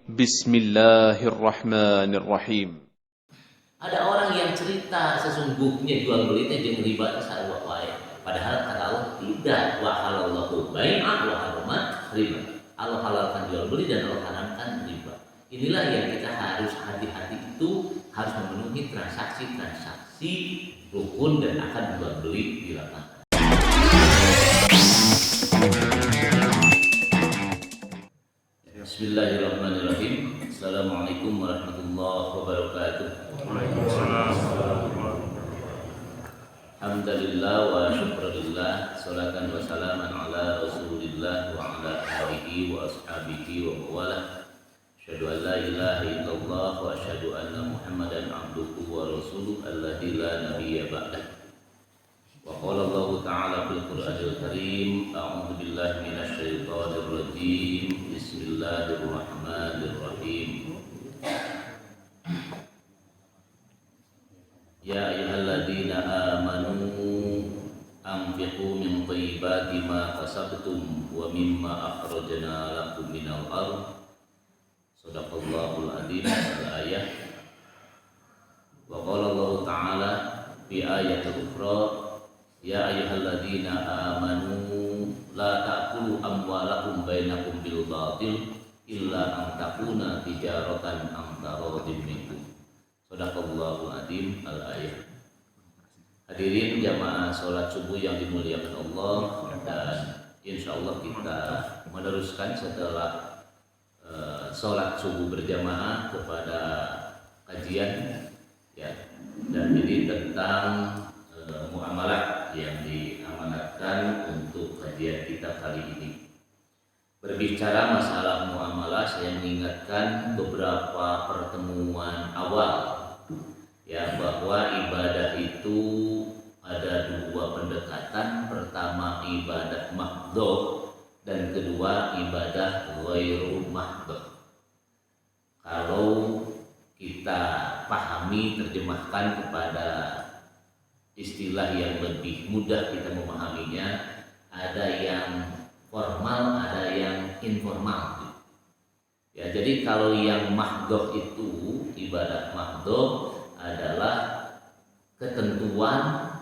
Bismillahirrahmanirrahim. Ada orang yang cerita sesungguhnya jual beli itu jeung riba sarua wae. Padahal kata Allah tidak, wa halallahu bai'a wa harrama riba. Allah halalkan jual beli dan Allah haramkan riba. Inilah yang kita harus hati-hati, itu harus memenuhi transaksi-transaksi rukun dan akad jual beli dilakukan. Bismillahirrahmanirrahim. Assalamualaikum warahmatullahi wabarakatuh. Alhamdulillah wa syukurillah, salatan wa salaman ala rasulillah wa ala alihi wa ashabihi wa mawalah. Asyhadu an la ilaha illallah wa asyhadu anna muhammadan abduhu wa rasuluh alladzi la nabiyya ba'dah. Wa qala Allah ta'ala fil Qur'anil Karim, a'udzu billahi minasy syaithanir rajim. Bismillahirrahmanirrahim. Ya ayyuhalladzina amanu anfiqu min thayyibati ma kasabtum wa mimma akhrajna lakum minal ardh. Shadaqallahul adzim. Al-ayah. Wa qala Allah ta'ala fi ayatil ukhra, ya ayyuhalladzina amanu la ta'kulu amwalakum bainakum bil batil illa an takuna tijaratan an taradin minkum. Shadaqallahul adzim. Al-ayah. Hadirin jamaah sholat subuh yang dimuliakan Allah, dan insya Allah kita meneruskan setelah sholat subuh berjamaah kepada kajian ya, dan ini tentang muamalah yang diamanatkan untuk kajian kita kali ini. Berbicara masalah muamalah, saya mengingatkan beberapa pertemuan awal ya, bahwa ibadah itu ada dua pendekatan. Pertama ibadah mahdhah dan kedua ibadah ghairu mahdhah. Kalau kita pahami, terjemahkan kepada istilah yang lebih mudah kita memahaminya, ada yang formal, ada yang informal. Ya, jadi kalau yang mahdhah itu, ibadah mahdhah adalah ketentuan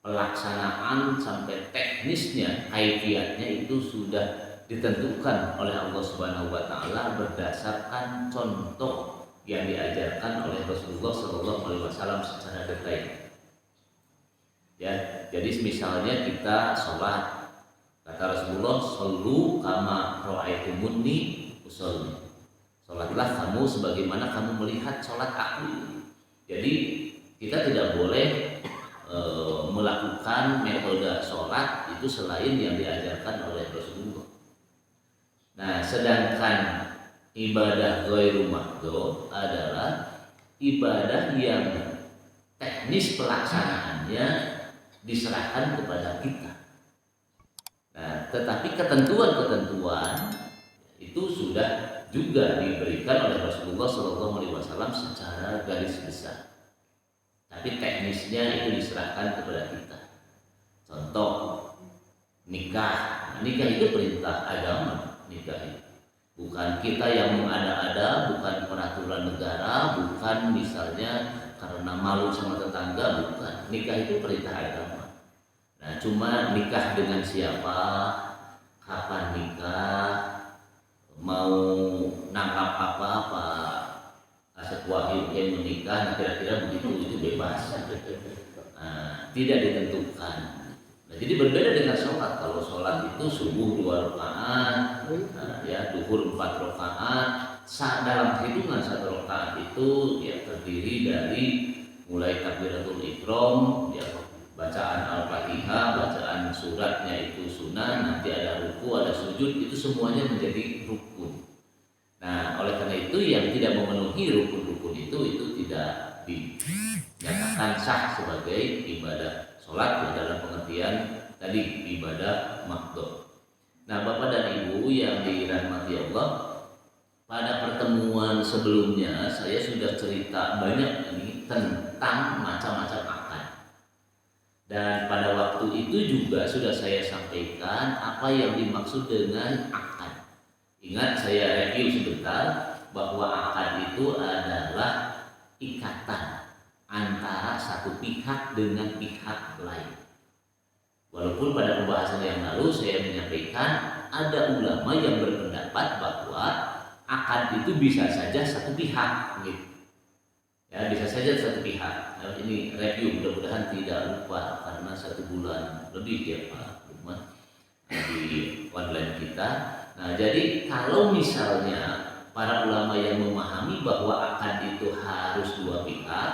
pelaksanaan sampai teknisnya, kaifiatnya itu sudah ditentukan oleh Allah Subhanahu wa taala berdasarkan contoh yang diajarkan oleh Rasulullah sallallahu alaihi wasallam secara detail. Ya, jadi misalnya kita sholat, kata Rasulullah, "Shollu kama ra'aitumuni usolli." Sholatlah kamu sebagaimana kamu melihat sholat aku. Jadi kita tidak boleh melakukan metode sholat itu selain yang diajarkan oleh Rasulullah. Nah, sedangkan ibadah ghairu mahdhah adalah ibadah yang teknis pelaksanaannya diserahkan kepada kita. Nah, tetapi ketentuan-ketentuan itu sudah juga diberikan oleh Rasulullah SAW secara garis besar. Tapi teknisnya itu diserahkan kepada kita. Contoh nikah. Nikah itu perintah agama. Nikah itu bukan kita yang mengada-ada, bukan peraturan negara, bukan misalnya karena malu sama tetangga, bukan. Nikah itu perintah agama. Nah, cuma nikah dengan siapa, kapan nikah, mau nangkap apa-apa, aset wahid yang menikah, nah kira-kira begitu, itu bebas. Nah, tidak ditentukan. Nah, jadi berbeda dengan sholat. Kalau sholat itu subuh 2 rakaat, ya duhur 4 rakaat. Dalam hitungan 1 rakaat itu ya terdiri dari mulai takbiratul ihram, ya bacaan Al-Fatihah, bacaan suratnya itu sunnah, nanti ada ruku, ada sujud, itu semuanya menjadi rukun. Nah, oleh karena itu yang tidak memenuhi rukun-rukun itu tidak dinyatakan sah sebagai ibadah sholat dalam pengertian tadi ibadah mahdhah. Nah, Bapak dan Ibu yang dirahmati Allah, pada pertemuan sebelumnya saya sudah cerita banyak ini tentang macam-macam akad. Dan pada waktu itu juga sudah saya sampaikan apa yang dimaksud dengan akad. Ingat, saya review sebentar bahwa akad itu adalah ikatan antara satu pihak dengan pihak lain. Walaupun pada pembahasan yang lalu saya menyampaikan ada ulama yang berpendapat bahwa akad itu bisa saja satu pihak, gitu. Ya, bisa saja satu pihak. Nah, ini review, mudah-mudahan tidak lupa karena 1 bulan lebih ya Pak Lukman di online kita. Nah, jadi kalau misalnya para ulama yang memahami bahwa akad itu harus dua pihak,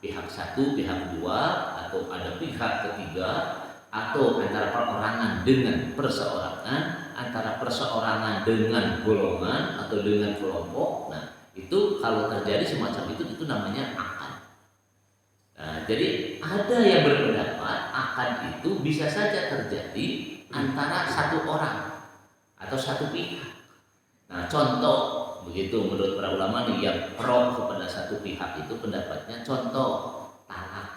pihak satu, pihak dua, atau ada pihak ketiga, atau antara perorangan dengan perseorangan, antara perseorangan dengan golongan atau dengan kelompok. Nah, itu kalau terjadi semacam itu namanya akad. Nah, jadi ada yang berpendapat akad itu bisa saja terjadi antara satu orang atau satu pihak. Nah, contoh begitu menurut para ulama nih yang pro kepada satu pihak itu pendapatnya, contoh talak.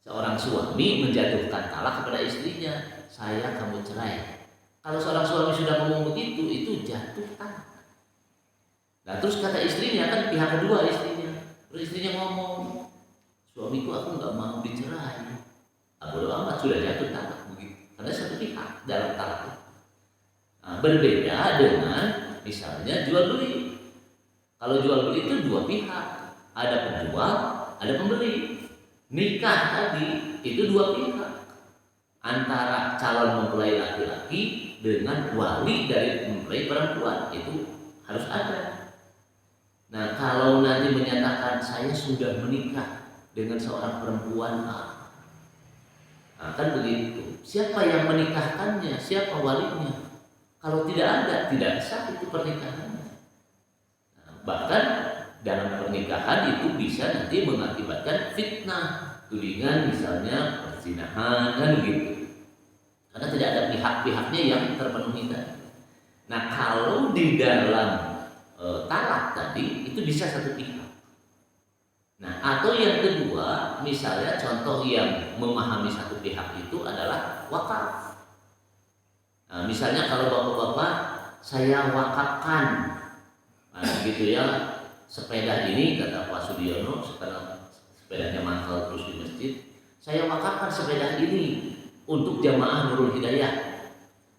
Seorang suami menjatuhkan talak kepada istrinya, saya kamu cerai. Kalau seorang suami sudah ngomong begitu, itu jatuh talak. Nah, terus kata istrinya, kan pihak kedua istrinya, terus istrinya ngomong, suamiku aku nggak mau dicerai. Bodo amat, sudah jatuh talak begitu. Karena satu pihak dalam talak itu. Nah, berbeda dengan misalnya jual beli. Kalau jual beli itu dua pihak, ada penjual, ada pembeli. Nikah tadi itu dua pihak, antara calon mempelai laki-laki dengan wali dari mempelai perempuan, itu harus ada. Nah, kalau nanti menyatakan saya sudah menikah dengan seorang perempuan A, nah, kan begitu. Siapa yang menikahkannya? Siapa walinya? Kalau tidak ada, tidak sah itu pernikahannya. Nah, bahkan dalam pernikahan itu bisa nanti mengakibatkan fitnah, tudingan misalnya perzinahan, kan begitu. Karena tidak ada pihak-pihaknya yang terpenuhi tadi. Nah, kalau di dalam talak tadi itu bisa satu pihak. Nah, atau yang kedua, misalnya contoh yang memahami satu pihak itu adalah wakaf. Nah, misalnya kalau bapak-bapak saya wakafkan, nah, gitu ya, sepeda ini kata Pak Sudiono, setelah sepedanya mangkal terus di masjid, saya wakafkan sepeda ini untuk jamaah Nurul Hidayah.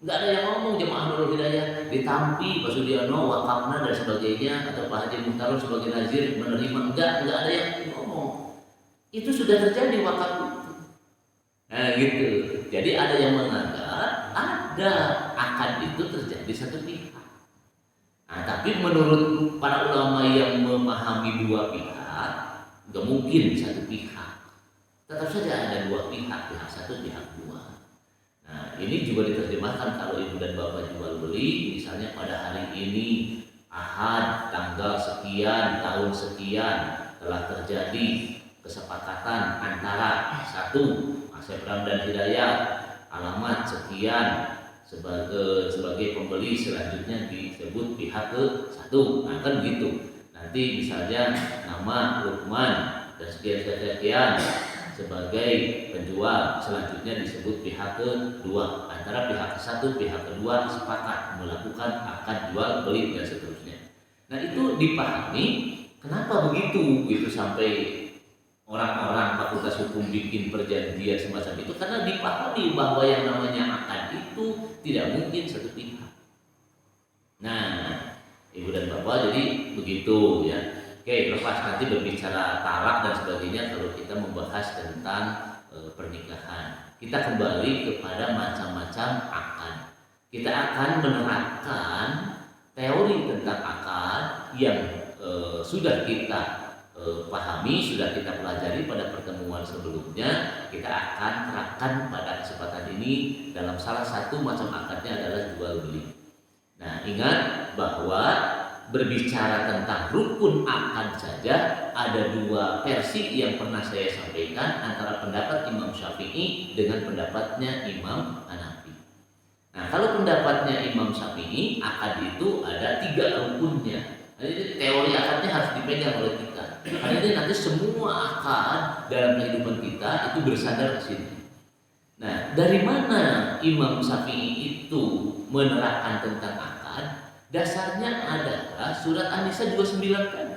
Nggak ada yang ngomong jemaah Nurul Hidayah ditampi Pak Sudiono wakafna dan sebagainya, atau Pak Haji Muhtarun sebagai nazir menerima, enggak ada yang ngomong. Itu sudah terjadi wakaf itu. Nah, gitu. Jadi ada yang menganggap ada akad itu terjadi satu pihak. Nah, tapi menurut para ulama yang memahami dua pihak, nggak mungkin satu pihak. Tetap saja ada dua pihak, pihak satu, pihak dua. Nah, ini juga diterjemahkan kalau ibu dan bapak jual beli, misalnya pada hari ini Ahad tanggal sekian tahun sekian telah terjadi kesepakatan antara satu Asep Ram dan Hidayat, alamat sekian sebagai pembeli, selanjutnya disebut pihak ke satu. Nah, kan begitu. Nanti misalnya nama Lukman dan sekian sebagai penjual, selanjutnya disebut pihak kedua. Antara pihak satu, pihak kedua sepakat melakukan akad jual beli dan seterusnya. Nah, itu dipahami kenapa begitu gitu sampai orang-orang fakultas hukum bikin perjanjian semacam itu, karena dipahami bahwa yang namanya akad itu tidak mungkin satu pihak. Nah, ibu dan bapak, jadi begitu ya. Oke, lepas nanti berbicara talak dan sebagainya kalau kita membahas tentang pernikahan. Kita kembali kepada macam-macam akad. Kita akan menerapkan teori tentang akad yang sudah kita pahami, sudah kita pelajari pada pertemuan sebelumnya. Kita akan terapkan pada kesempatan ini dalam salah satu macam akadnya adalah jual beli. Nah, ingat bahwa berbicara tentang rukun akad saja ada dua versi yang pernah saya sampaikan, antara pendapat Imam Syafi'i dengan pendapatnya Imam Hanafi. Nah, kalau pendapatnya Imam Syafi'i, akad itu ada 3 rukunnya. Jadi teori akadnya harus dipegang oleh kita. Karena ini nanti semua akad dalam kehidupan kita itu bersandar ke sini. Nah, dari mana Imam Syafi'i itu menerapkan tentang akad? Dasarnya adalah surat An-Nisa 29 tadi.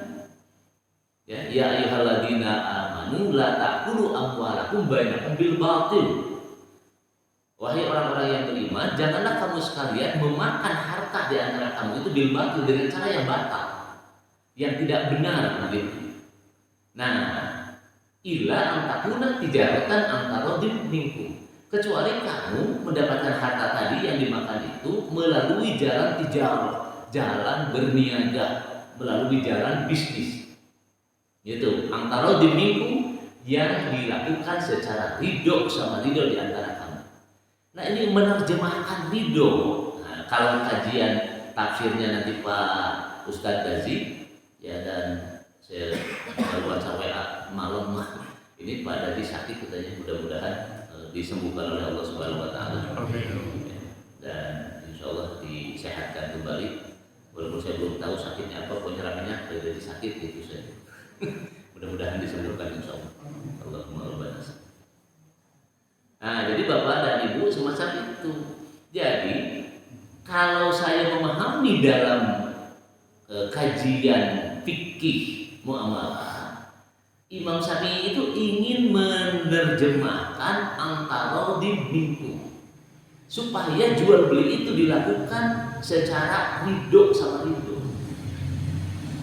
Ya ayyuhalladzina amanu la ta'kulu amwalakum bainakum bil batil. Wahai orang-orang yang beriman, janganlah kamu sekalian memakan harta di antara kamu itu bil batil, dengan cara yang batal, yang tidak benar begitu. Nah, illa antakuna tijaratan antara minkum, kecuali kamu mendapatkan harta tadi yang dimakan itu melalui jalan tijarah, jalan berniaga, melalui jalan bisnis. Itu antara minkum, yang dilakukan secara ridho sama ridho di antara kamu. Nah, ini menerjemahkan ridho. Nah, kalau kajian tafsirnya nanti Pak Ustadz Gazi, ya, dan saya baru baca WA malam, ini Pak Dadi sakit katanya, mudah-mudahan disembuhkan oleh Allah Subhanahu Wa Taala. Dan insya Allah disehatkan kembali. Walaupun saya belum tahu sakitnya apa, pokoknya ramenya dari sakit gitu saya. Mudah-mudahan disembuhkan insya Allah. Allahumma rabbana. Nah, jadi Bapak dan Ibu semacam itu. Jadi kalau saya memahami dalam kajian fikih muamalah, Imam Syafi'i itu ingin menerjemahkan antara minkum, supaya jual beli itu dilakukan secara ridho sama ridho.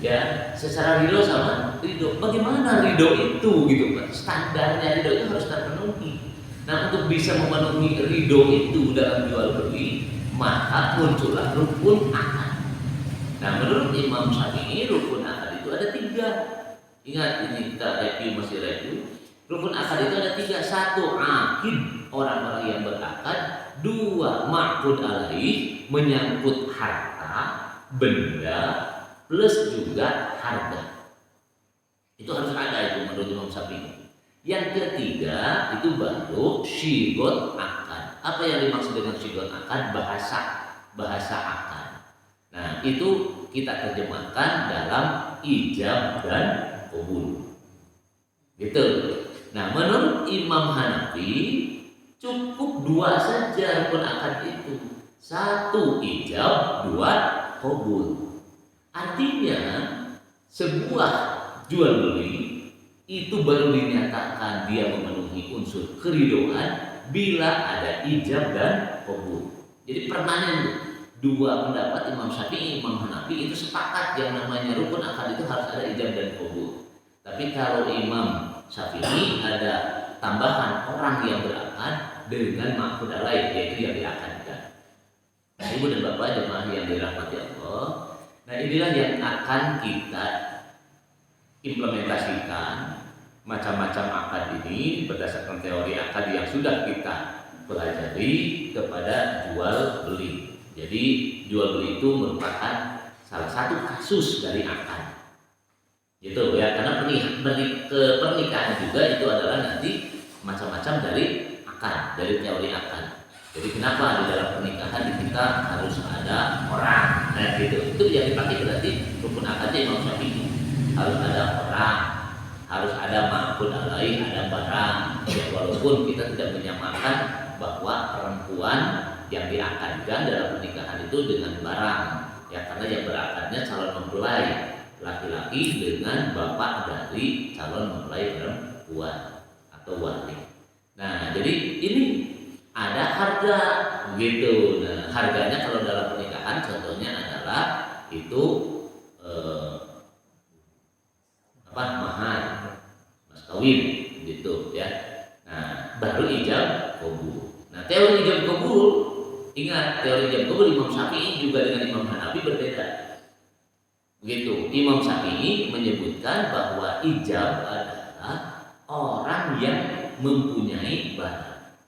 Ya, secara ridho sama ridho. Bagaimana ridho itu gitu Pak? Standarnya ridho itu harus terpenuhi. Nah, untuk bisa memenuhi ridho itu dalam jual beli, maka muncullah rukun akad. Nah, menurut Imam Syafi'i rukun akad itu ada 3. Ingat, ini kita masih review. Rukun akad itu ada 3. 1, akid, orang-orang yang berakad. 2, ma'qud alaih, menyangkut harta, benda, plus juga harga. Itu harus ada itu menurut Imam Syafi'i. Yang ketiga itu baru syigot akad. Apa yang dimaksud dengan syigot akad? Bahasa akad. Nah, itu kita terjemahkan dalam ijab dan qabul. Gitu. Nah, menurut Imam Hanafi cukup 2 saja rukun akad itu. 1 ijab, 2 qabul. Artinya sebuah jual beli itu baru dinyatakan dia memenuhi unsur keridoan bila ada ijab dan qabul. Jadi permanen. 2 pendapat Imam Syafi'i, Imam Hanafi itu sepakat yang namanya rukun akad itu harus ada ijab dan qabul. Tapi kalau Imam Syafi'i ada tambahan orang yang berakad dengan ma'qud alaih, yaitu yang diakadkan. Nah, Ibu dan Bapak jemaah yang dirahmati Allah, nah inilah yang akan kita implementasikan macam-macam akad ini berdasarkan teori akad yang sudah kita pelajari kepada jual beli. Jadi jual beli itu merupakan salah satu kasus dari akad. Gitu ya, karena pernikahan juga itu adalah nanti macam-macam dari akad, dari teori akad. Jadi kenapa di dalam pernikahan kita harus ada orang? Nah gitu, itu yang dipakai berarti rukun akadnya Imam Syafi'i. Harus ada orang, harus ada ma'qud alaih, ada barang. Ya, walaupun kita tidak menyamakan bahwa perempuan yang diakadkan dalam pernikahan itu dengan barang, ya, karena yang berakadnya calon mempelai laki-laki dengan bapak dari calon mempelai perempuan atau wali. Nah, jadi ini ada harga gitu. Nah, harganya kalau dalam pernikahan contohnya adalah itu mahar, mas kawin gitu ya. Nah, baru ijab qabul. Nah, teori ijab qabul, ingat teori ijab qabul Imam Syafi'i juga dengan Imam Hanafi berbeda. Begitu. Imam Syafi'i menyebutkan bahwa ijab adalah orang yang mempunyai barang,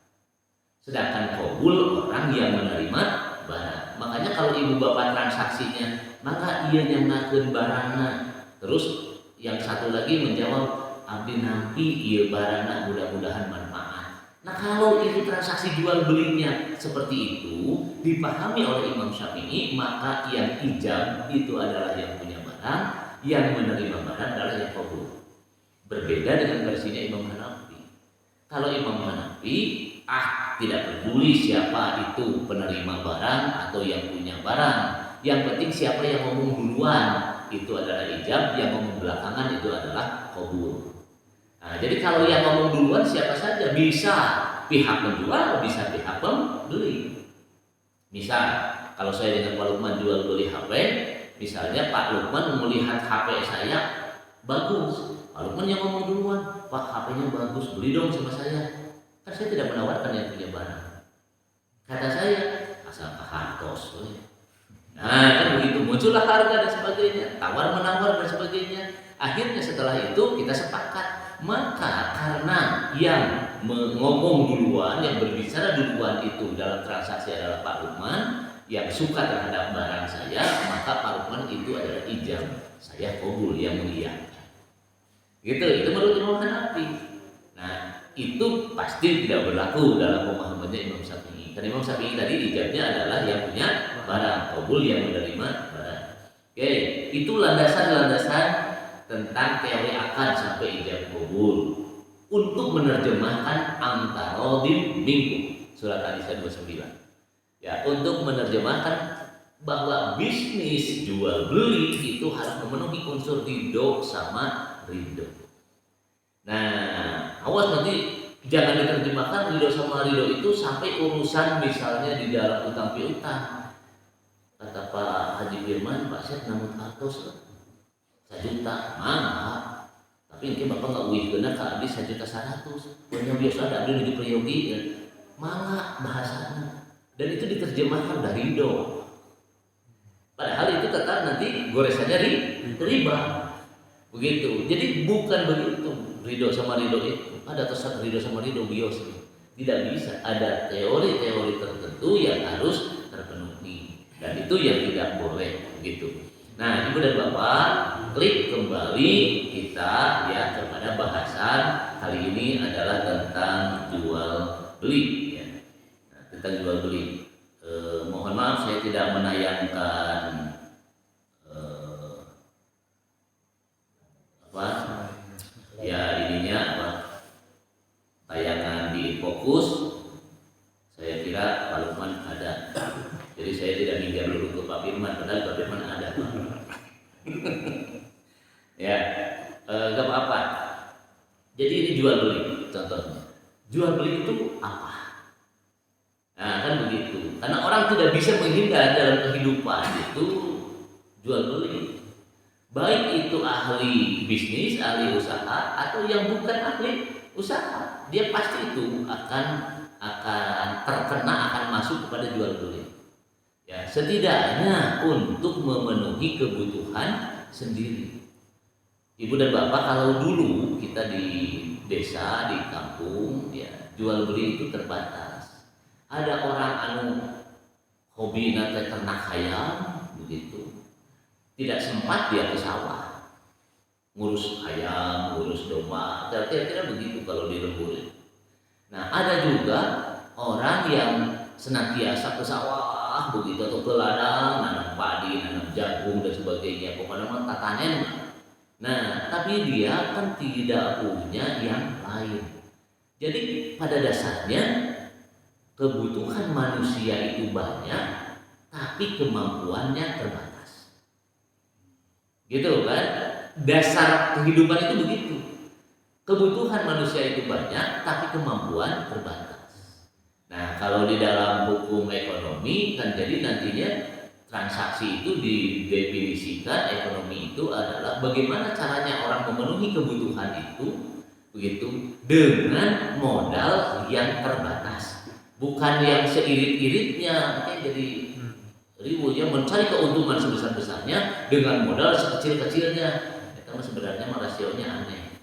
sedangkan qabul orang yang menerima barang. Makanya kalau ibu bapak transaksinya, maka ia yang ngakeun barangna. Terus yang satu lagi menjawab, abdi nampi ieu barangna mudah-mudahan manfaat. Nah, kalau itu transaksi jual belinya seperti itu dipahami oleh Imam Syafi'i, maka yang ijab itu adalah yang punya barang, yang menerima barang adalah yang qabul. Berbeda dengan versinya Imam Hanafi. Kalau Imam Hanafi, tidak peduli siapa itu penerima barang atau yang punya barang, Yang penting siapa yang ngomong duluan itu adalah ijab, yang ngomong belakangan itu adalah qabul. Nah, jadi kalau yang ngomong duluan siapa saja, bisa pihak penjual, bisa pihak pembeli. Misal kalau saya dengan Pak Lukman jual beli HP, misalnya Pak Lukman melihat HP saya bagus, Pak Lukman yang ngomong duluan, Pak HP-nya bagus, beli dong sama saya. Kan saya tidak menawarkan yang punya barang. Kata saya, asal kehantos. Nah kan begitu, muncullah harga dan sebagainya, tawar menawar dan sebagainya. Akhirnya setelah itu kita sepakat, maka karena yang ngomong duluan, yang berbicara duluan itu dalam transaksi adalah Pak Lukman, yang suka terhadap barang saya, maka Pak Lukman itu adalah ijab, saya qabul yang mulia. Gitu, itu menurut Imam Hanafi. Nah itu pasti tidak berlaku dalam pemahamannya Imam Syafi'i. Karena Imam Syafi'i tadi ijabnya adalah yang punya barang, qabul yang menerima barang. Oke, itu landasan-landasan tentang teori akad sampai ijab qabul untuk menerjemahkan antarodin minkum, surat An-Nisa 29. Ya, untuk menerjemahkan bahwa bisnis jual beli itu harus memenuhi unsur ridho sama ridho. Nah, awas nanti jangan diterjemahkan ridho sama ridho itu sampai urusan misalnya di dalam utang piutang. Kata Pak Haji Firman, Pak Syed namun atos 1 juta, mana? Tapi ini bapak nggak wih kena ke abis 1.100.000. Punya biasa ada abis di priyogi, ya. Mana bahasanya? Dan itu diterjemahkan dari ridho. Padahal itu tetap nanti goresannya riba. Begitu. Jadi bukan begitu. Ridho sama ridho itu ada tersebut ridho sama ridho bios, tidak bisa. Ada teori-teori tertentu yang harus terpenuhi dan itu yang tidak boleh begitu. Nah, Ibu dan Bapak, klik kembali kita ya kepada bahasan kali ini adalah tentang jual beli ya. Nah, tentang jual beli. Mohon maaf saya tidak menayangkan tayangan di fokus. Saya kira Pak Lukman ada, jadi saya tidak minggir dulu ke Pak Firman, padahal Pak Firman ada. Ya, gak apa-apa. Jadi ini jual beli, contohnya. Jual beli itu apa? Nah kan begitu. Karena orang tidak bisa menghindar dalam kehidupan itu jual beli. Baik itu ahli bisnis, ahli usaha, atau yang bukan ahli usaha, dia pasti itu akan terkena, akan masuk kepada jual beli. Ya, setidaknya untuk memenuhi kebutuhan sendiri. Ibu dan Bapak, kalau dulu kita di desa, di kampung, ya jual beli itu terbatas. Ada orang hobi nanti ternak ayam, begitu. Tidak sempat dia ke sawah ngurus ayam, ngurus domba, kira-kira begitu kalau di lembur. Nah, ada juga orang yang senantiasa ke sawah begitu atau ke ladang, nanam padi, nanam jagung dan sebagainya, pokoknya mah tatanen. Nah, tapi dia kan tidak punya yang lain. Jadi pada dasarnya kebutuhan manusia itu banyak, tapi kemampuannya terbatas. Gitu kan? Dasar kehidupan itu begitu. Kebutuhan manusia itu banyak, tapi kemampuan terbatas. Nah, kalau di dalam hukum ekonomi kan jadi nantinya transaksi itu didefinisikan, ekonomi itu adalah bagaimana caranya orang memenuhi kebutuhan itu begitu dengan modal yang terbatas. Bukan yang seirit-iritnya, kayak jadi ribunya mencari keuntungan sebesar-besarnya dengan modal sekecil-kecilnya. Itu sebenarnya rasionya aneh.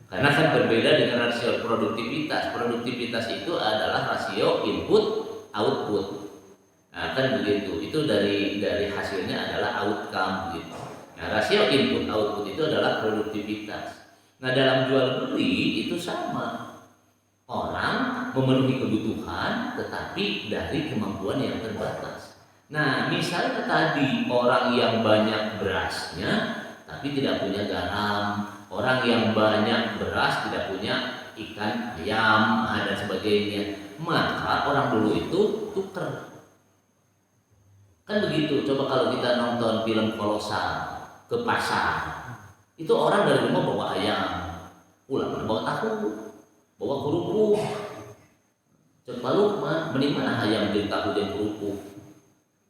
Karena kan berbeda dengan rasio produktivitas. Produktivitas itu adalah rasio input output. Nah, kan begitu. Itu dari hasilnya adalah outcome gitu. Nah, rasio input output itu adalah produktivitas. Nah, dalam jual beli itu sama. Orang memenuhi kebutuhan tetapi dari kemampuan yang terbatas. Nah, misalnya tadi orang yang banyak berasnya tapi tidak punya garam, orang yang banyak beras tidak punya ikan, ayam, dan sebagainya, maka orang dulu itu tuker. Kan begitu. Coba kalau kita nonton film kolosal ke pasar, itu orang dari rumah bawa ayam, pulang bawa tahu, bawa kerupuk. Coba lu mending mana ayam jadi tahu dan kerupuk,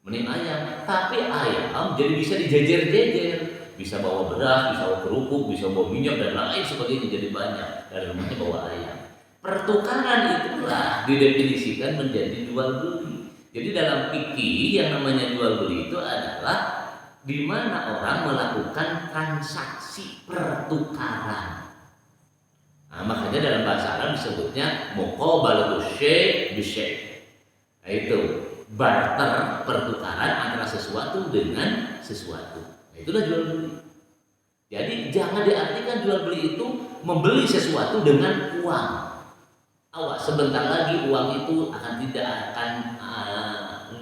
mending ayam. Tapi ayam jadi bisa dijejer-jejer, bisa bawa beras, bisa bawa kerupuk, bisa bawa minyak dan lain sebagainya, jadi banyak. Dari rumahnya bawa ayam. Pertukaran itulah didefinisikan menjadi jual beli. Jadi dalam fikih yang namanya jual beli itu adalah di mana orang melakukan transaksi pertukaran. Nah, makanya dalam bahasa Arab disebutnya muqabalatu syai' bisyai'. Nah, itu barter, pertukaran antara sesuatu dengan sesuatu. Nah, itulah jual beli. Jadi jangan diartikan jual beli itu membeli sesuatu dengan uang. Awas, sebentar lagi uang itu tidak akan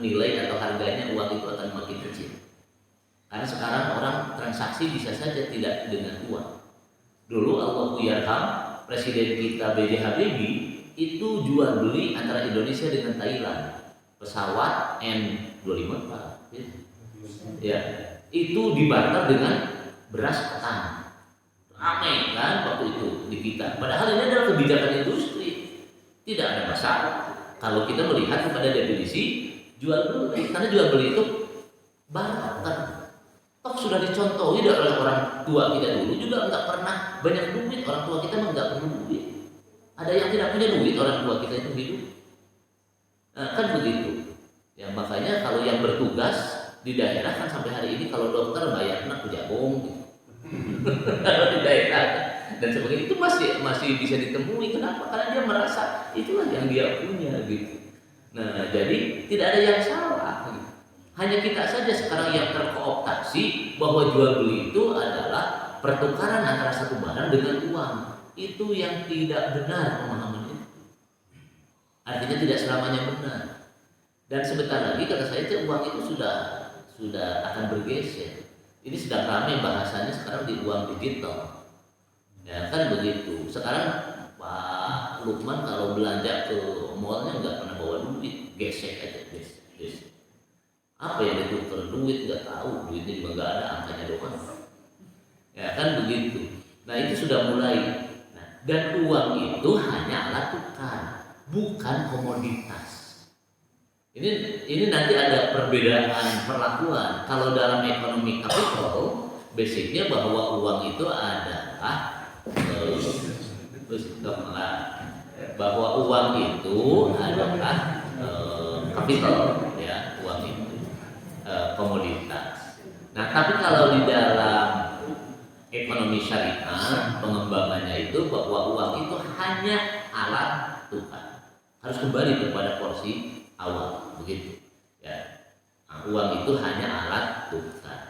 nilai atau harganya uang itu akan makin kecil. Karena sekarang orang transaksi bisa saja tidak dengan uang. Dulu Allahu yarham, Presiden kita B.J. Habibie itu jual beli antara Indonesia dengan Thailand. Pesawat N25 ya, itu dibarter dengan beras ketan. Ramai kan waktu itu di kita. Padahal ini adalah kebijakan industri. Tidak ada masalah kalau kita melihat kepada definisi jual beli, karena jual beli itu barter. Toh sudah dicontohi oleh orang tua kita dulu juga nggak pernah banyak duit. Orang tua kita mah nggak perlu duit. Ada yang tidak punya duit orang tua kita itu hidup. Nah, kan begitu. Ya makanya kalau yang bertugas di daerah kan sampai hari ini kalau dokter bayarnya ke jabong gitu. Kalau di daerah dan sebagainya itu masih bisa ditemui. Kenapa? Karena dia merasa itulah yang dia punya gitu. Nah, jadi tidak ada yang salah. Hanya kita saja sekarang yang terkooptasi bahwa jual beli itu adalah pertukaran antara satu barang dengan uang. Itu yang tidak benar pemahaman itu. Artinya tidak selamanya benar. Dan sebentar lagi kata saya uang itu sudah akan bergeser. Ini sedang ramai bahasanya sekarang di uang digital. Ya kan begitu. Sekarang Pak Lukman kalau belanja ke mallnya nggak pernah bawa duit, gesek aja, gesek. Apa yang ditukar duit nggak tahu, duitnya juga nggak ada, angkanya doang. Ya kan begitu. Nah itu sudah mulai. Nah, dan uang itu hanya alat tukar, bukan komoditas. Ini nanti ada perbedaan perlakuan. Kalau dalam ekonomi kapital, basicnya bahwa uang itu adalah bahwa uang itu adalah kapital, ya uang itu komoditas. Nah, tapi kalau di dalam ekonomi syariah pengembangannya itu bahwa uang itu hanya alat tukar, harus kembali kepada porsi awal, begitu. Ya, nah, uang itu hanya alat tukar.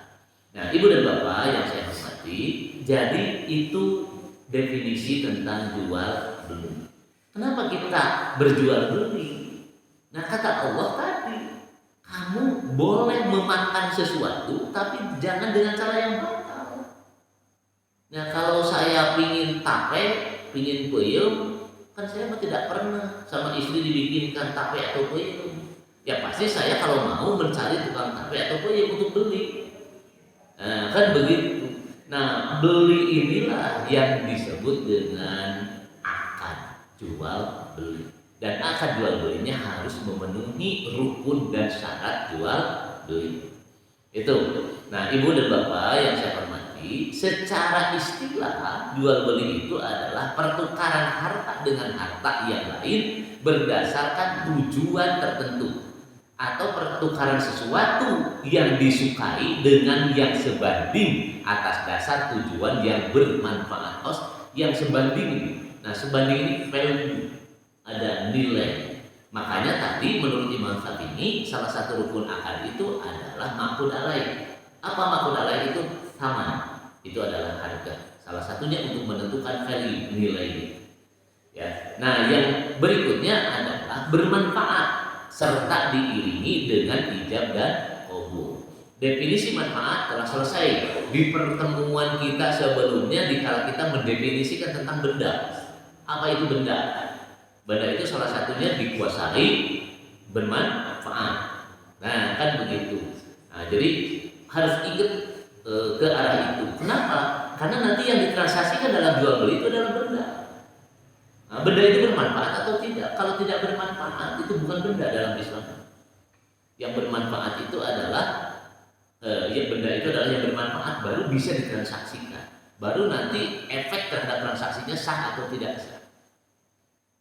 Nah, ibu dan bapak yang saya hormati, jadi itu definisi tentang jual beli. Kenapa kita berjual beli? Nah, kata Allah tadi, kamu boleh memakan sesuatu, tapi jangan dengan cara yang batal. Nah, kalau saya pingin tape, pingin peyem, kan saya tidak pernah sama istri dibikinkan tape atau peyem. Ya pasti saya kalau mau mencari tukang tape atau peyem untuk beli. Nah, kan begitu. Nah, beli inilah yang disebut dengan akad jual beli. Dan akad jual belinya harus memenuhi rukun dan syarat jual beli. Itu. Nah, ibu dan bapak yang saya hormati, secara istilah jual beli itu adalah pertukaran harta dengan harta yang lain berdasarkan tujuan tertentu, atau pertukaran sesuatu yang disukai dengan yang sebanding atas dasar tujuan yang bermanfaat, yang sebanding. Nah, sebanding ini value, ada nilai. Makanya tadi menurut Imam Syafi'i salah satu rukun akad itu adalah ma'qud alaih. Apa ma'qud alaih itu? Thaman. Itu adalah harga. Salah satunya untuk menentukan value, nilai. Ya. Nah, yang berikutnya adalah bermanfaat serta diiringi dengan ijab dan qabul. Definisi manfaat telah selesai di pertemuan kita sebelumnya dikala kita mendefinisikan tentang benda. Apa itu benda? Benda itu salah satunya dikuasai, bermanfaat. Nah, kan begitu. jadi harus ingat ke arah itu. Kenapa? Karena nanti yang ditransaksikan dalam jual beli itu adalah benda. Nah, benda itu bermanfaat atau tidak? Kalau tidak bermanfaat itu bukan benda dalam Islam. Yang bermanfaat itu adalah benda itu adalah yang bermanfaat baru bisa ditransaksikan. Baru nanti efek terhadap transaksinya sah atau tidak sah.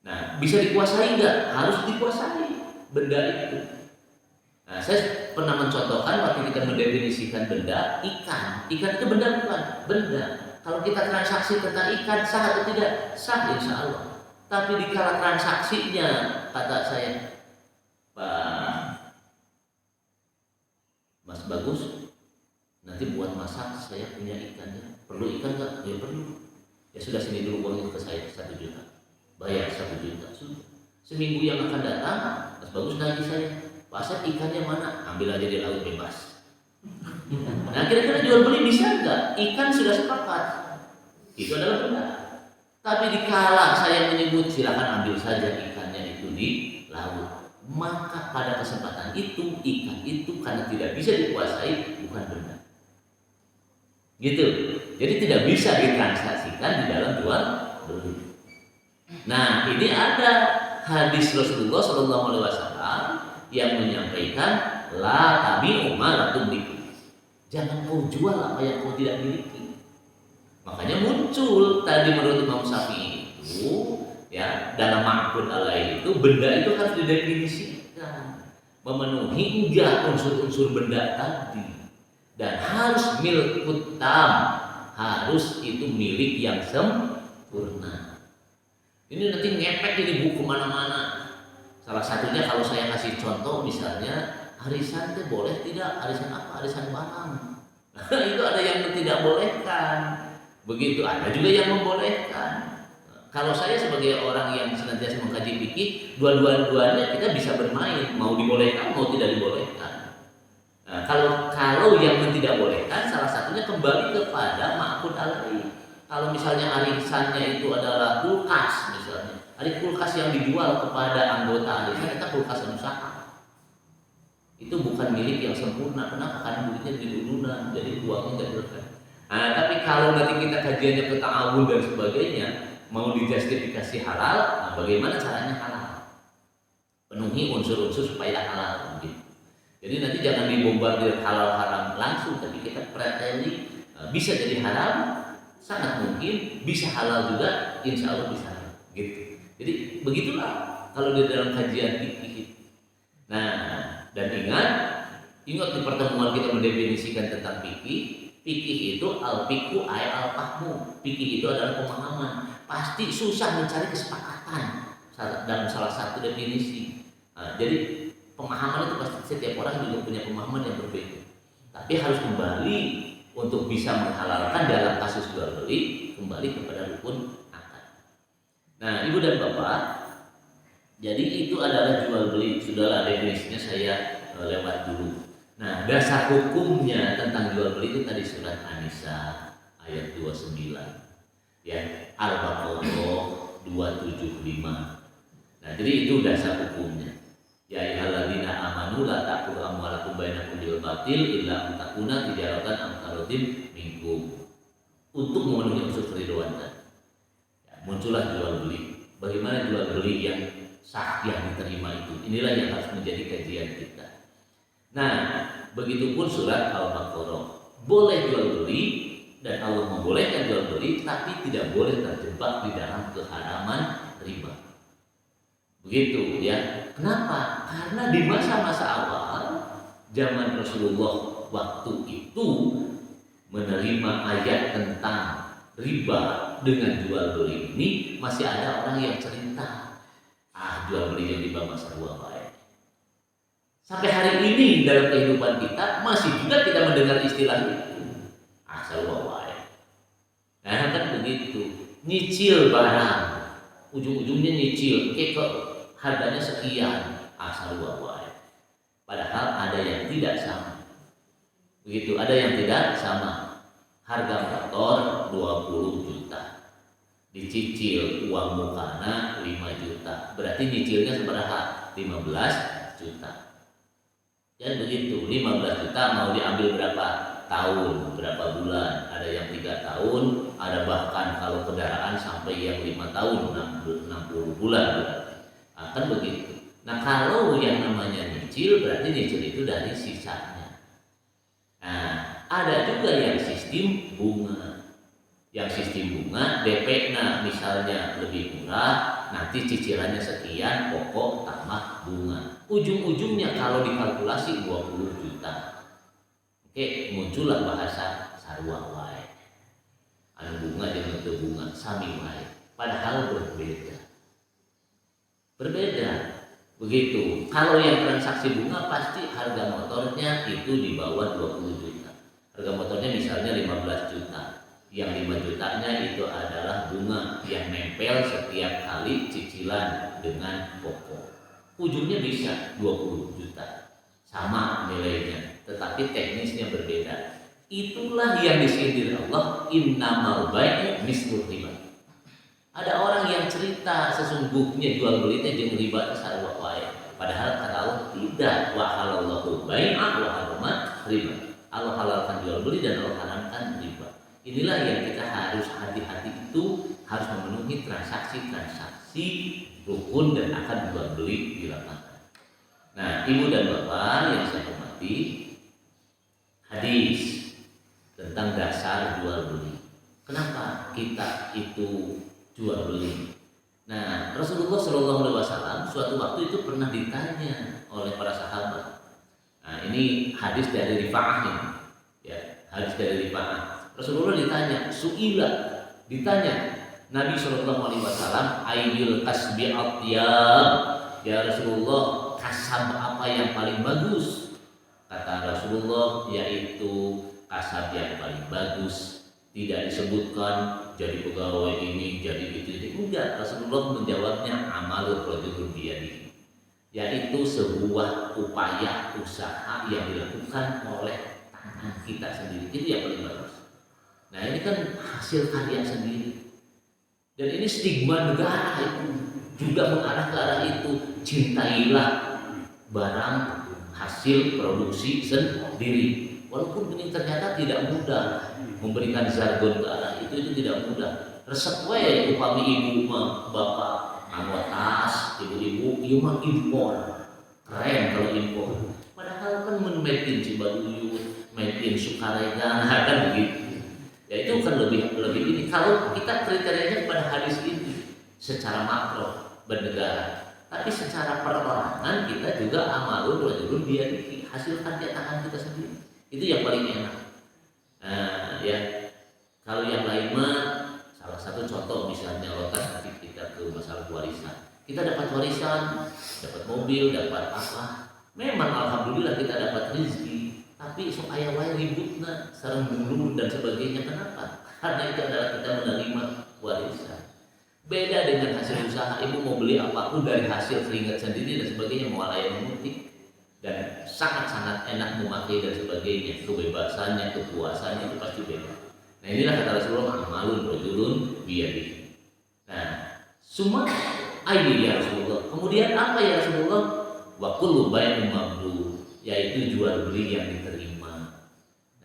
Nah, bisa dikuasai nggak? Harus dikuasai benda itu. Nah, saya pernah mencontohkan waktu kita mendefinisikan benda, ikan. Ikan itu benda bukan? Benda. Kalau kita transaksi tentang ikan, sah atau tidak? Sah, insya Allah. Tapi di kala transaksinya, kata saya, Pak Mas Bagus, nanti buat masak saya punya ikannya. Perlu ikan nggak? Ya perlu. Ya sudah, sini dulu uangnya ke saya 1 juta. Bayar 1 juta. Sudah. Seminggu yang akan datang, Mas Bagus nagih saya, Pak Asep ikannya mana? Ambil aja di laut bebas. Nah, kira-kira jual beli bisa nggak? Ikan sudah sepakat. Itu adalah benda. Tapi dikala saya menyebut silakan ambil saja ikannya itu di laut, maka pada kesempatan itu ikan itu karena tidak bisa dikuasai bukan benda. Gitu. Jadi tidak bisa ditransaksikan di dalam jual beli. Nah, ini ada hadis Rasulullah SAW yang menyampaikan la tabi'u ma la tumliku. Jangan kau jual apa yang kau tidak miliki. Makanya muncul tadi menurut Imam Syafi'i itu ya dalam ma'qud alaih itu benda itu harus didefinisikan, memenuhi enggak unsur-unsur benda tadi, dan harus milkut tam, harus itu milik yang sempurna. Ini nanti ngepek ini buku kemana-mana. Salah satunya kalau saya kasih contoh misalnya arisan itu boleh tidak? Arisan apa? Arisan barang. Itu ada yang tidak bolehkan. Begitu ada juga yang membolehkan. Kalau saya sebagai orang yang senantiasa mengkaji fikih, dua-duanya kita bisa bermain, mau dibolehkan mau tidak dibolehkan. Nah, kalau yang tidak bolehkan salah satunya kembali kepada ma'qud alaih. Kalau misalnya arisannya itu adalah kulkas misalnya, ada kulkas yang dijual kepada anggota arisan, kita kulkas usaha. Itu bukan milik yang sempurna. Kenapa? Karena duitnya diludunan, jadi uangnya tidak berkah. Nah, tapi kalau nanti kita kajiannya ke ta'awun dan sebagainya, mau dijustifikasi halal, nah bagaimana caranya halal? Penuhi unsur-unsur supaya halal. Gitu. Jadi nanti jangan dibombardir halal haram langsung, tapi kita preteli bisa jadi halal, sangat mungkin bisa halal juga, insya Allah bisa halal. Gitu. Jadi begitulah kalau di dalam kajian fikih. Nah, dan ingat di pertemuan kita mendefinisikan tentang fikih. Fikih itu al-fiqhu ay al-fahmu. Fikih itu adalah pemahaman. Pasti susah mencari kesepakatan dalam salah satu definisi. Nah, jadi pemahaman itu pasti setiap orang juga punya pemahaman yang berbeda. Tapi harus kembali untuk bisa menghalalkan dalam kasus jual beli kembali kepada rukun akad. Nah, Ibu dan Bapak, jadi itu adalah jual beli. Sudahlah definisinya saya lewat dulu. Nah, dasar hukumnya tentang jual beli itu tadi surat An-Nisa ayat 29. Ya, Al-Baqarah 275. Nah, jadi itu dasar hukumnya. Ya ayyuhalladzina amanu la ta'kulu amwalakum bainakum bil batil illa an takuna tijaratan am taradin minkum. Untuk memenuhi unsur keridhaan tadi. Ya, muncullah jual beli. Bagaimana jual beli yang sah yang diterima itu? Inilah yang harus menjadi kajian kita. Nah, begitupun surat Al-Baqarah. Boleh jual beli dan Allah membolehkan jual beli, tapi tidak boleh terjebak di dalam keharaman riba. Begitu ya. Kenapa? Karena di masa-masa awal zaman Rasulullah waktu itu menerima ayat tentang riba dengan jual beli ini, masih ada orang yang cerita, jual beli yang riba masa baik. Sampai hari ini dalam kehidupan kita masih juga kita mendengar istilah itu. Asal wae. Nah, kan begitu. Nyicil barang. Ujung-ujungnya nyicil. Kok harganya sekian. Asal wae. Padahal ada yang tidak sama. Begitu, ada yang tidak sama. Harga motor 20 juta. Dicicil uang mukana 5 juta. Berarti nyicilnya seberapa? 15 juta. Dan begitu, 15 juta mau diambil berapa tahun, berapa bulan. Ada yang 3 tahun, ada bahkan kalau kendaraan sampai yang 5 tahun, 60 bulan berarti. Akan begitu. Nah, kalau yang namanya nyicil, berarti nyicil itu dari sisanya. Nah, ada juga yang sistem bunga. Yang sistem bunga, DP-nya misalnya lebih murah, nanti cicilannya sekian, pokok tambah bunga. Ujung-ujungnya kalau dikalkulasi 20 juta. Oke, muncullah bahasa sarua wae. Anu bunga jeung teu bunga sami wae. Padahal berbeda. Berbeda. Begitu. Kalau yang transaksi bunga pasti harga motornya itu di bawah 20 juta. Harga motornya misalnya 15 juta. Yang 5 jutanya itu adalah bunga yang nempel setiap kali cicilan dengan pokok. Ujungnya bisa 20 juta. Sama nilainya, tetapi teknisnya berbeda. Itulah yang disindir Allah, innamal bai'u mislul riba. Ada orang yang cerita sesungguhnya jual belinya jeung riba sarua wae. Padahal kata Allah tidak, wa halallahu bai'a wa harrama riba. Allah halalkan jual beli dan Allah haramkan riba. Inilah yang kita harus hati-hati, itu harus memenuhi transaksi-transaksi rukun dan akan jual beli di lapangan. Nah, ibu dan bapak yang saya hormati, hadis tentang dasar jual beli. Kenapa kita itu jual beli? Nah, Rasulullah SAW suatu waktu itu pernah ditanya oleh para sahabat. Nah, ini hadis dari Rifa'ah ini, ya, hadis dari Rifa'ah. Rasulullah ditanya Nabi SAW, ayyul kasbi atyab, ya Rasulullah, kasab apa yang paling bagus? Kata Rasulullah, yaitu kasab yang paling bagus. Tidak disebutkan jadi pegawai ini, jadi itu. Enggak, Rasulullah menjawabnya amalur rajulun biyadihi, yaitu sebuah upaya usaha yang dilakukan oleh tangan kita sendiri. Itu yang paling bagus. Nah, ini kan hasil karya sendiri. Dan ini stigma negara itu juga mengarah ke arah itu. Cintailah barang hasil produksi sendiri. Walaupun ini ternyata tidak mudah, memberikan jargon ke arah itu tidak mudah. Resep we upami ibu mah bapak anggo tas, ibu-ibu ieu mah impor. Keren kalau impor. Padahal kan made in Cibaduyut, made in Sukaregang, kan begitu. Ya itu kan lebih ini. Kalau kita kriterianya pada hadis ini secara makro bernegara, tapi secara perorangan kita juga amalun rajulun biyadihi, hasil karya tangan kita sendiri. Itu yang paling enak. Nah, ya kalau yang lain mah, salah satu contoh misalnya lotas nanti kita ke masalah warisan. Kita dapat warisan, dapat mobil, dapat apa? Memang alhamdulillah kita dapat rezeki. Tapi sok aya wae ributna, sareng dulu dan sebagainya. Kenapa? Karena itu adalah kita menerima warisan. Beda dengan hasil usaha, ibu mau beli apapun dari hasil keringat sendiri dan sebagainya, mau layan memetik dan sangat-sangat enak memakai dan sebagainya. Kebebasannya, kepuasannya itu pasti beda. Nah, inilah kata Rasulullah, amalun rajulun biyadihi. Nah, semua aidi ya Rasulullah. Kemudian apa ya Rasulullah? Wa kullu bai'in mabrur, yaitu jual beli yang diterima.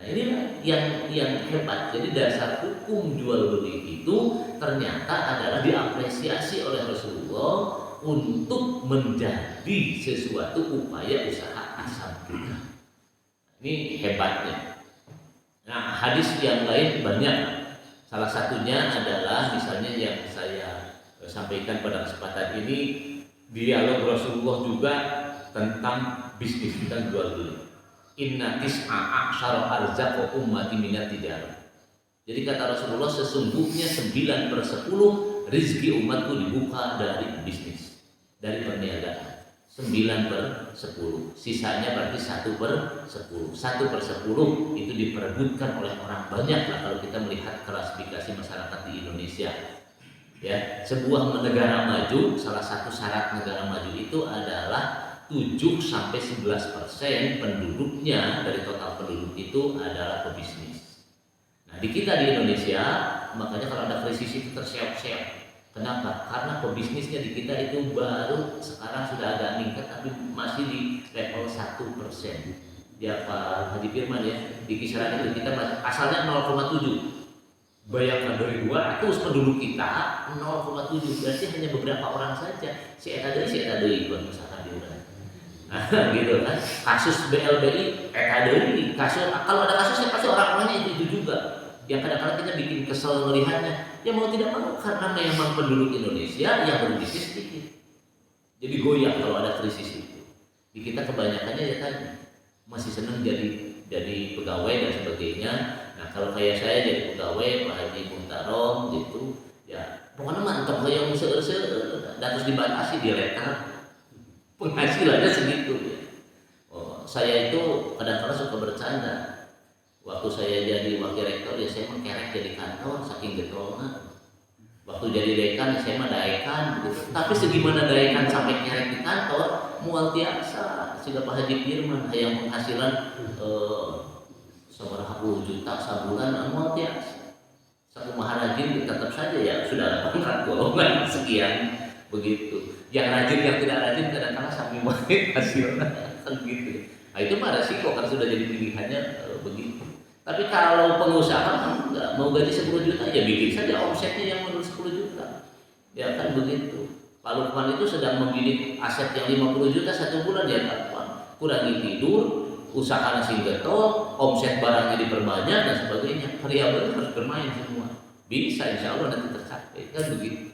Nah, inilah yang hebat. Jadi dasar hukum jual beli itu ternyata adalah diapresiasi oleh Rasulullah untuk menjadi sesuatu upaya usaha asal kita. Ini hebatnya. Nah, hadis yang lain banyak. Salah satunya adalah misalnya yang saya sampaikan pada kesempatan ini, dialog Rasulullah juga tentang bisnis kita jual beli. Inna tis'a a'syara arzaq ummati minat tijarah. Jadi kata Rasulullah, sesungguhnya 9/10 rezeki umatku dibuka dari bisnis, dari perniagaan. 9/10, sisanya berarti 1/10. 1/10 itu diperebutkan oleh orang banyak lah kalau kita melihat klasifikasi masyarakat di Indonesia. Ya, sebuah negara maju, salah satu syarat negara maju itu adalah 7-11% penduduknya dari total penduduk itu adalah pebisnis. Nah, di kita di Indonesia, makanya kalau ada krisis itu terseok-seok. Kenapa? Karena pebisnisnya di kita itu baru sekarang sudah agak meningkat, tapi masih di level 1%. Ya Pak Haji Firman ya, di kisaran itu kita masih asalnya 0,7. Bayangkan dari 200 penduduk kita 0,7, berarti hanya beberapa orang saja. Si eta deui buat usaha di urang. Nah, gitu kan. Kasus BLBI eta deui, kasus kalau ada kasusnya pasti orang-orangnya itu juga. Yang kadang-kadang kita bikin kesel melihatnya, ya mau tidak mau karena memang penduduk Indonesia yang berbisnis sedikit. Jadi goyah kalau ada krisis itu. Di kita kebanyakannya ya tadi masih senang jadi pegawai dan sebagainya. Nah kalau kayak saya jadi pegawai Pak Haji Muntarom gitu, ya pokoknya mantap kayak seueur-seueur, dan terus dibatasi direkan penghasilannya segitu ya. Oh, saya itu kadang-kadang suka bercanda. Waktu saya jadi wakil rektor ya saya mah kerek jadi kantor saking getolna. Waktu jadi dekan ya saya mah daekan gitu. Tapi segimana daekan sampai kerek di kantor mual tiasa. Sehingga Pak Haji Firman yang penghasilan seberapa puluh juta sebulan mual tiasa. Satu maharajin tetap saja ya sudah pangkat golongan sekian begitu. Yang rajin yang tidak rajin kadang-kadang sampai mual hasilnya kan gitu. Nah itu mah resiko kan sudah jadi pilihannya begitu. Tapi kalau pengusaha enggak mau gaji 10 juta ya bikin saja omsetnya yang menurut 10 juta. Ya kan begitu. Pak Lukman itu sedang membidik aset yang 50 juta satu bulan ya Pak. Kurangi tidur, usaha nasi getol, omset barangnya diperbanyak dan sebagainya. Variabelnya harus bermain semua. Bisa insya Allah nanti tercapai kan begitu.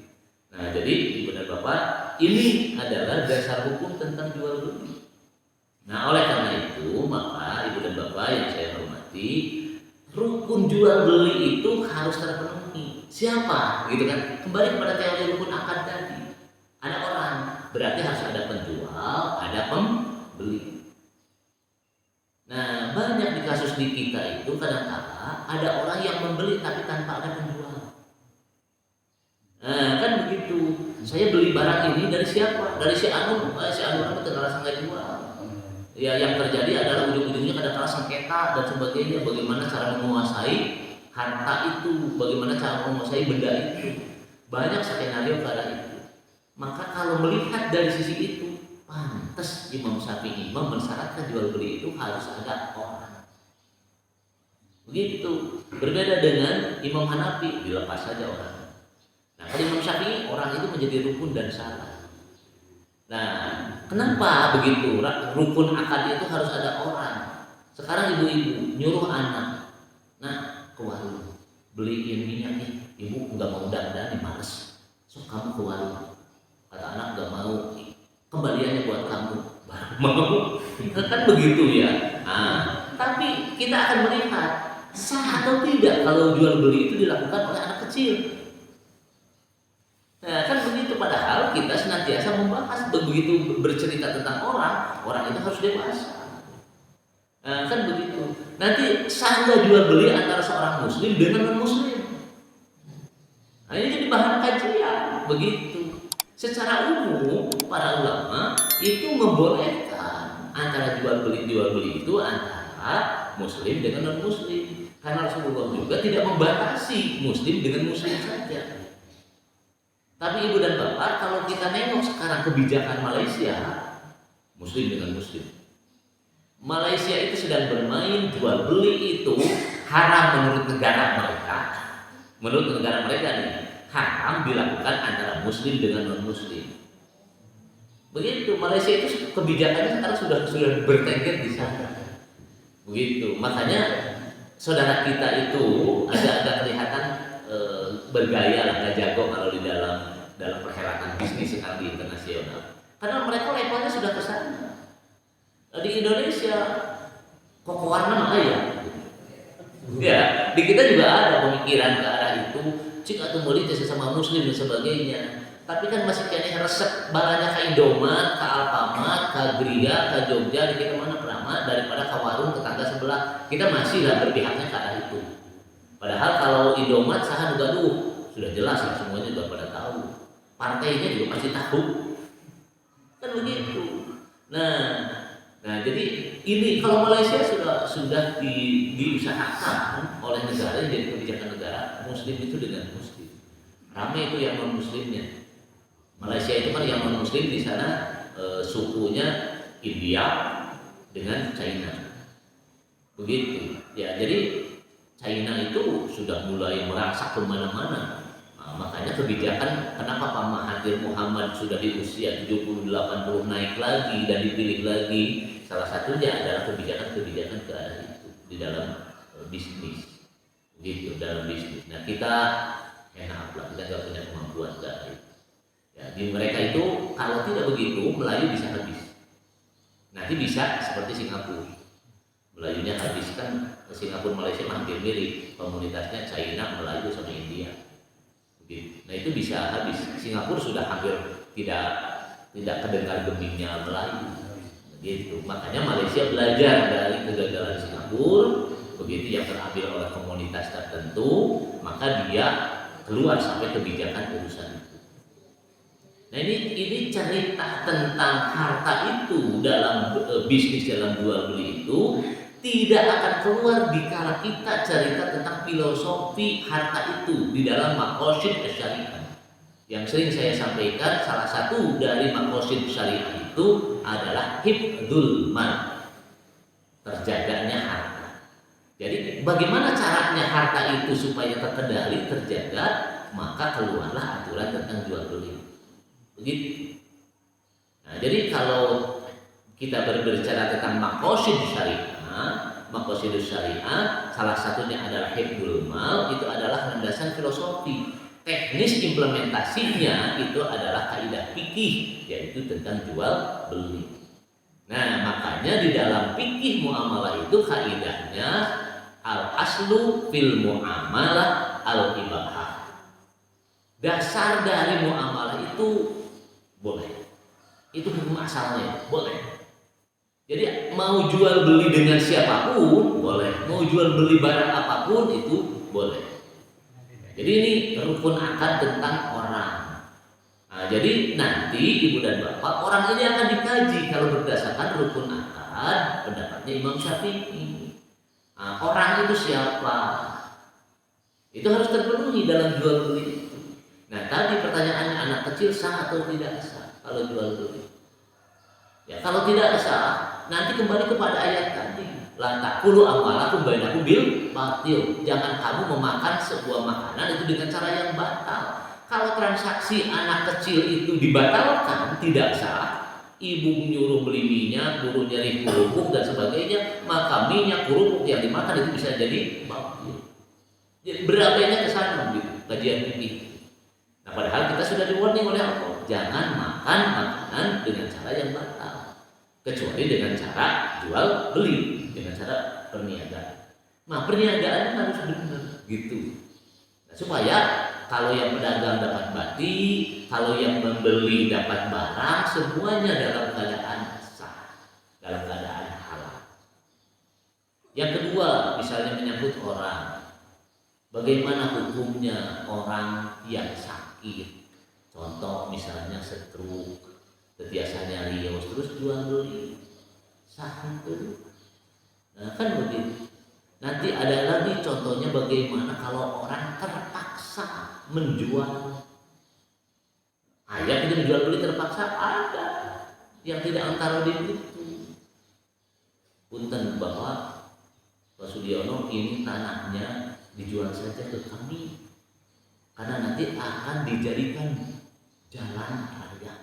Nah jadi Ibu dan Bapak ini adalah dasar hukum tentang jual beli. Nah oleh karena itu maka Ibu dan Bapak yang saya hormati, rukun jual beli itu harus terpenuhi. Siapa? Gitu kan? Kembali kepada teori rukun akad tadi. Ada orang, berarti harus ada penjual, ada pembeli. Nah banyak di kasus di kita itu kadang-kadang ada orang yang membeli tapi tanpa ada penjual. Nah kan begitu. Saya beli barang ini dari siapa? Dari si Anu. Si Anu itu terasa nggak jual. Ya yang terjadi adalah ujung-ujungnya kadang-kadang sengketa dan sebagainya. Bagaimana cara menguasai harta itu, bagaimana cara menguasai benda itu. Banyak skenario ke arah itu. Maka kalau melihat dari sisi itu, pantas Imam Syafi'i mensyaratkan jual beli itu harus ada orang. Begitu. Berbeda dengan Imam Hanafi, dilepas saja orang. Nah kalau Imam Syafi'i orang itu menjadi rukun dan syarat. Nah, kenapa begitu? Rukun akad itu harus ada orang. Sekarang ibu-ibu nyuruh anak, nah ke warung beliin minyak nih. Ibu nggak mau dandan nih, males. So kamu ke warung. Kata anak nggak mau. Kembaliannya buat kamu. Baru mau. Kan begitu ya. Nah, tapi kita akan melihat sah atau tidak kalau jual beli itu dilakukan oleh anak kecil. Nah, kan begitu, padahal kita senantiasa membahas begitu bercerita tentang orang itu harus dewasa. Nah, kan begitu. Nanti sah nggak jual beli antara seorang muslim dengan non muslim. Nah, ini jadi bahan kajian begitu. Secara umum para ulama itu membolehkan antara jual beli itu antara muslim dengan non muslim. Karena Rasulullah juga tidak membatasi muslim dengan muslim saja. Tapi Ibu dan Bapak, kalau kita nengok sekarang kebijakan Malaysia, muslim dengan muslim. Malaysia itu sedang bermain jual beli itu haram menurut negara mereka. Menurut negara mereka nih, haram dilakukan antara muslim dengan non muslim. Begitu, Malaysia itu kebijakannya sekarang sudah bertengger di sana. Begitu, makanya saudara kita itu agak kelihatan bergaya lah, nggak jago kalau di dalam perhelatan bisnis sekarang di internasional. Karena mereka levelnya sudah ke sana. Di Indonesia kok warna mah ya. Ya, di kita juga ada pemikiran ke arah itu, cik atau murid sesama muslim dan sebagainya. Tapi kan masih kayaknya resep balanya ke Indomaret, ke Alfamart, ke Gria, ke Jogja, di kita mana Pramat daripada ke warung tetangga sebelah. Kita masih lah berpihaknya ke arah itu. Padahal kalau Indomaret saha gaduh, sudah jelas lah semuanya juga pada tahu. Partainya juga pasti tahu. Kan begitu. Nah jadi ini kalau Malaysia sudah diusahakan oleh negara yang jadi kebijakan negara muslim itu dengan muslim. ramai itu yang non muslimnya. Malaysia itu kan yang non muslim di sana sukunya India dengan China. Begitu. Ya, jadi China itu sudah mulai merangsak kemana-mana. Nah, makanya kebijakan kenapa Pak Mahathir Muhammad sudah di usia 70-80 naik lagi dan dipilih lagi, salah satunya adalah kebijakan-kebijakan ke arah itu di dalam bisnis. Gitu, dalam bisnis. Nah, kita enak lah, kita nggak punya kemampuan ke arah itu. Ya, di mereka itu kalau tidak begitu Melayu bisa habis. Nanti bisa seperti Singapura. Melayunya habis kan, Singapura Malaysia hampir mirip, komunitasnya China, Melayu sama India. Begitu. Nah itu bisa habis. Singapura sudah hampir tidak kedengar gemingnya Melayu. Gitu. Makanya Malaysia belajar dari kegagalan Singapura, begitu yang terambil oleh komunitas tertentu, maka dia keluar sampai kebijakan urusan itu. Nah ini cerita tentang harta itu dalam bisnis, dalam jual beli itu tidak akan keluar dikala kita cerita tentang filosofi harta itu di dalam maqasid syariah. Yang sering saya sampaikan, salah satu dari maqasid syariah itu adalah hifdzul mal, terjaganya harta. Jadi bagaimana caranya harta itu supaya terkendali, terjaga, maka keluarlah aturan tentang jual beli. Begitu. Nah, jadi kalau kita berbicara tentang maqasid syariah, salah satunya adalah hifdzul mal, itu adalah landasan filosofi. Teknis implementasinya itu adalah kaidah fikih, yaitu tentang jual beli. Nah, makanya di dalam fikih muamalah itu kaidahnya al aslu fil muamalah al ibahah. Dasar dari muamalah itu boleh. Itu hukum asalnya, boleh. Jadi mau jual beli dengan siapapun boleh, mau jual beli barang apapun itu boleh. Jadi ini rukun akad tentang orang. Nah, jadi nanti ibu dan bapak, orang ini akan dikaji kalau berdasarkan rukun akad pendapatnya Imam Syafi'i. Nah, orang itu siapa? Itu harus terpenuhi dalam jual beli itu. Nah, tadi pertanyaannya anak kecil sah atau tidak sah kalau jual beli? Ya, kalau tidak sah, nanti kembali kepada ayat tadi. La taqulu amwalakum bainakum bil batil. Jangan kamu memakan sebuah makanan itu dengan cara yang batal. Kalau transaksi anak kecil itu dibatalkan, tidak sah, ibu nyuruh beli minyak, guru nyari kerupuk dan sebagainya, maka minyak kerupuk yang dimakan itu bisa jadi batil. Jadi berabainya ke sana gitu, kajian fikih. Nah, padahal kita sudah di-warning oleh Allah, jangan makan makanan dengan cara yang batal, kecuali dengan cara jual beli, dengan cara perniagaan. Nah, perniagaan harus benar gitu. Nah, supaya kalau yang pedagang dapat bati, kalau yang membeli dapat barang, semuanya dalam keadaan sah, dalam keadaan halal. Yang kedua, misalnya menyangkut orang, bagaimana hukumnya orang yang sakit? Contoh misalnya stroke, biasanya lios terus jual beli, sah itu. Nah, kan begitu. Nanti ada lagi contohnya bagaimana kalau orang terpaksa menjual. Ayat itu menjual beli terpaksa ada yang tidak antara itu. Punten Bapak Pak Sudiono, ini tanahnya dijual saja ke kami karena nanti akan dijadikan jalan raya.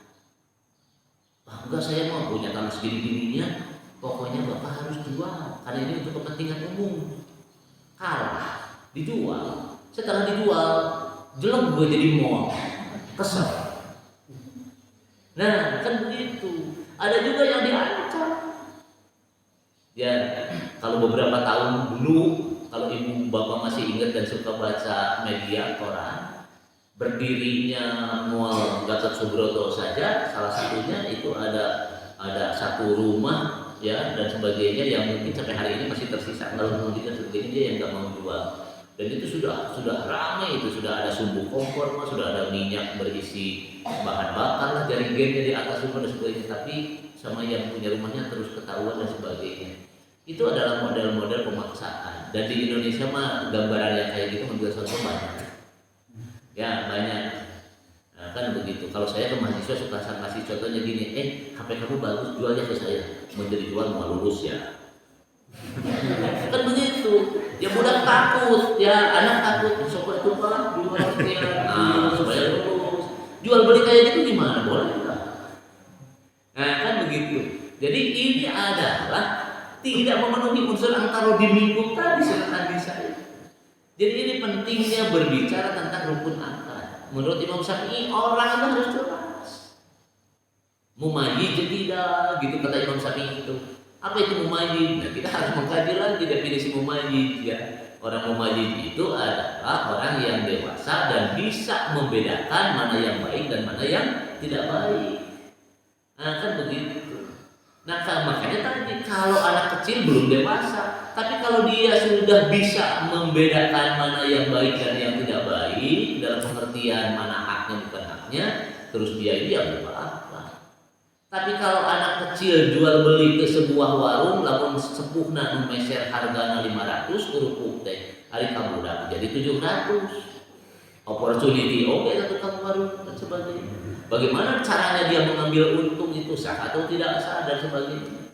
Enggak, saya mau punya tanah segini-gininya, pokoknya Bapak harus jual karena ini untuk kepentingan umum. Kalah, dijual. Setelah dijual, jelek gue jadi mall, kesel. Nah, kan begitu. Ada juga yang diancam. Ya, kalau beberapa tahun dulu, kalau ibu bapak masih ingat dan suka baca media koran, berdirinya Mall Gatot Subroto saja, salah satunya itu ada satu rumah ya dan sebagainya yang mungkin sampai hari ini masih tersisa dalam dan sebagainya, dia yang nggak mau jual. Dan itu sudah ramai, itu sudah ada sumbu kompor, sudah ada minyak berisi bahan bakar lah, jaringannya di atas rumah dan sebagainya, tapi sama yang punya rumahnya terus ketahuan dan sebagainya. Itu adalah model-model pemaksaan. Dan di Indonesia mah gambaran yang kayak gitu menjual contoh banyak. Ya banyak. kan begitu. Kalau saya ke mahasiswa suka kasih contohnya gini, HP kamu bagus, jual aja ke saya. Mau jadi jual mau lulus ya. Kan begitu. Ya budak takut, ya anak takut, supaya itu Pak, jual sekian. Nah, supaya lulus. Jual beli kayak gitu gimana? Boleh enggak? Nah, kan begitu. Jadi ini adalah tidak memenuhi unsur antara diminggu tadi tadi saya. Jadi ini pentingnya berbicara tentang rukun akad. Menurut Imam Syafi'i orang itu harus jelas. Mumayyid tidak, gitu kata Imam Syafi'i itu. Apa itu mumayyid? Nah, kita harus mengkaji lagi definisi mumayyid ya. Orang mumayyid itu adalah orang yang dewasa dan bisa membedakan mana yang baik dan mana yang tidak baik. Nah, kan begitu. Nah, makanya tadi kalau anak kecil belum dewasa, tapi kalau dia sudah bisa membedakan mana yang baik dan yang tidak baik dalam pengertian mana haknya bukan haknya, terus dia ini ya apa. Tapi kalau anak kecil jual beli ke sebuah warung, lamun sepuhna meser hargana 500 kerupuk teh, hari kabudak jadi 700. Opportunity oke ke tukang warung dan sebagainya. Bagaimana caranya dia mengambil untung itu sah atau tidak sah dan sebagainya.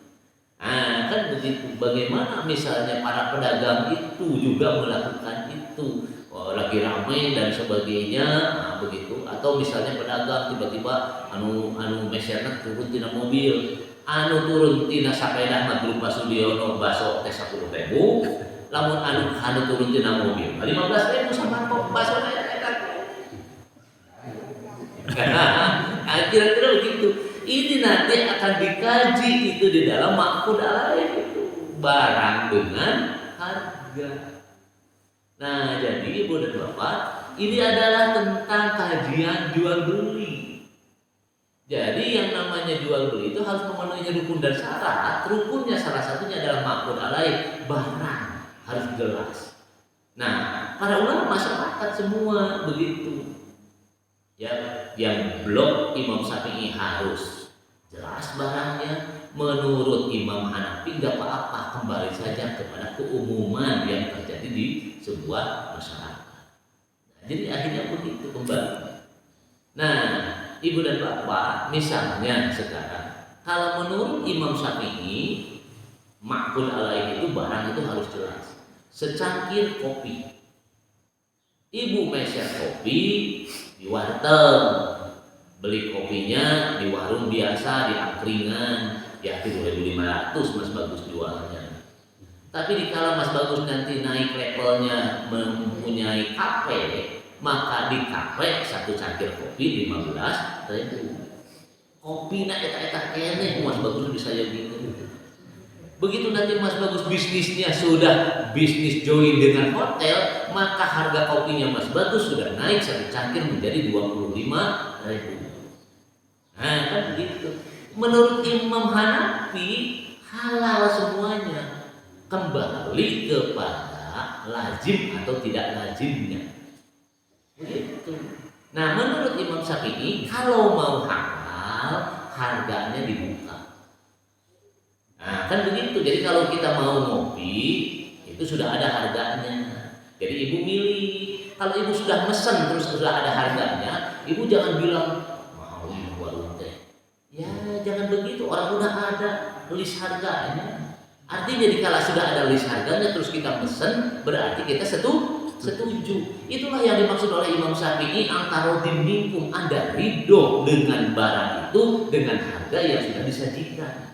Nah, kan begitu. Bagaimana misalnya para pedagang itu juga melakukan itu, lagi ramai dan sebagainya, nah begitu. Atau misalnya pedagang tiba-tiba anu meserna turun tina mobil, turun tina sapeda mah grup Sudiono baso teh 10.000, lamun anu turun tina mobil 15.000 sama kok baso eta. Kira-kira begitu. Ini nanti akan dikaji itu di dalam ma'qud alaih itu barang dengan harga. Nah, jadi Ibu dan Bapak, ini adalah tentang kajian jual beli. Jadi yang namanya jual beli itu harus memenuhi rukun dan syarat. Rukunnya salah satunya adalah ma'qud alaih, barang harus jelas. Nah, para ulama sepakat semua begitu. Ya, yang blok Imam Syafi'i harus jelas barangnya. Menurut Imam Hanafi nggak apa-apa, kembali saja kepada keumuman yang terjadi di sebuah masyarakat. Nah, jadi akhirnya begitu kembali. Nah, Ibu dan Bapak, misalnya sekarang kalau menurut Imam Syafi'i ma'qud alaih itu barang itu harus jelas. Secangkir kopi, Ibu meser kopi di warteg, beli kopinya di warung biasa di angkringan, ya 7.500 Mas Bagus jualnya. Tapi dikala Mas Bagus nanti naik levelnya mempunyai kafe, maka di kafe satu cangkir kopi 15.000. Kopi nak eta keneh Mas Bagus bisa ya gitu. Begitu nanti Mas Bagus bisnisnya sudah bisnis join dengan hotel, maka harga kopinya Mas Bagus sudah naik satu cangkir menjadi 25.000. Nah, kan begitu. Menurut Imam Hanafi halal semuanya, kembali kepada lazim atau tidak lazimnya. Begitu. Nah, menurut Imam Syafi'i kalau mau halal harganya dibuka. Nah, kan begitu. Jadi kalau kita mau ngopi itu sudah ada harganya. Jadi Ibu milih. Kalau Ibu sudah mesen terus sudah ada harganya, Ibu jangan bilang mau warung teh. Ya, jangan begitu. Orang udah ada list harganya. Artinya kalau sudah ada list harganya terus kita mesen, berarti kita setuju. Itulah yang dimaksud oleh Imam Syafi'i antara minkum, Anda ridho dengan barang itu dengan harga yang sudah disajikan.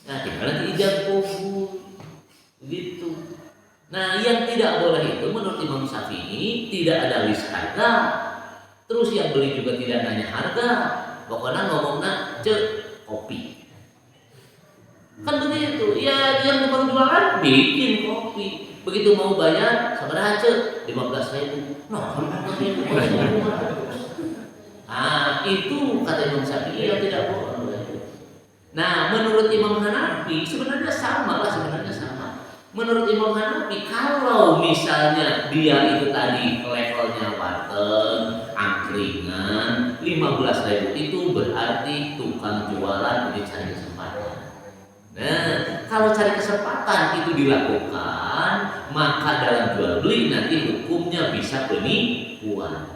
Nah, tinggal nanti ijab kabul begitu. Nah, yang tidak boleh itu menurut Imam Syafi'i tidak ada list harga. Terus yang beli juga tidak nanya harga. Pokoknya ngomongnya kopi. Kan begitu. Ya, yang tukang jualan bikin kopi. Begitu mau bayar sabaraha ceu? 15.000. Nah, 15.000. Ah, itu kata Imam Syafi'i yang tidak boleh. Nah, menurut Imam Hanafi sebenarnya sama. Menurut Imam Hanafi kalau misalnya dia itu tadi levelnya warteg, angkringan, 15.000 itu berarti tukang jualan ini cari kesempatan. Nah, kalau cari kesempatan itu dilakukan, maka dalam jual beli nanti hukumnya bisa penipuan.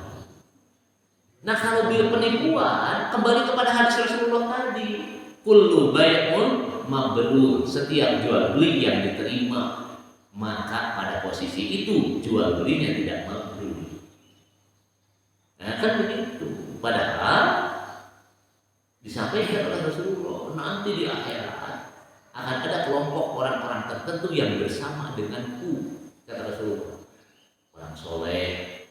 Nah kalau dia penipuan, kembali kepada hadis Rasulullah tadi, kullu bai'un mabrur, setiap jual beli yang diterima, maka pada posisi itu jual belinya tidak mabrur. Nah kan begitu. Padahal disampaikan oleh Rasulullah, nanti di akhirat akan ada kelompok orang-orang tertentu yang bersama denganku, kata Rasulullah. Orang soleh,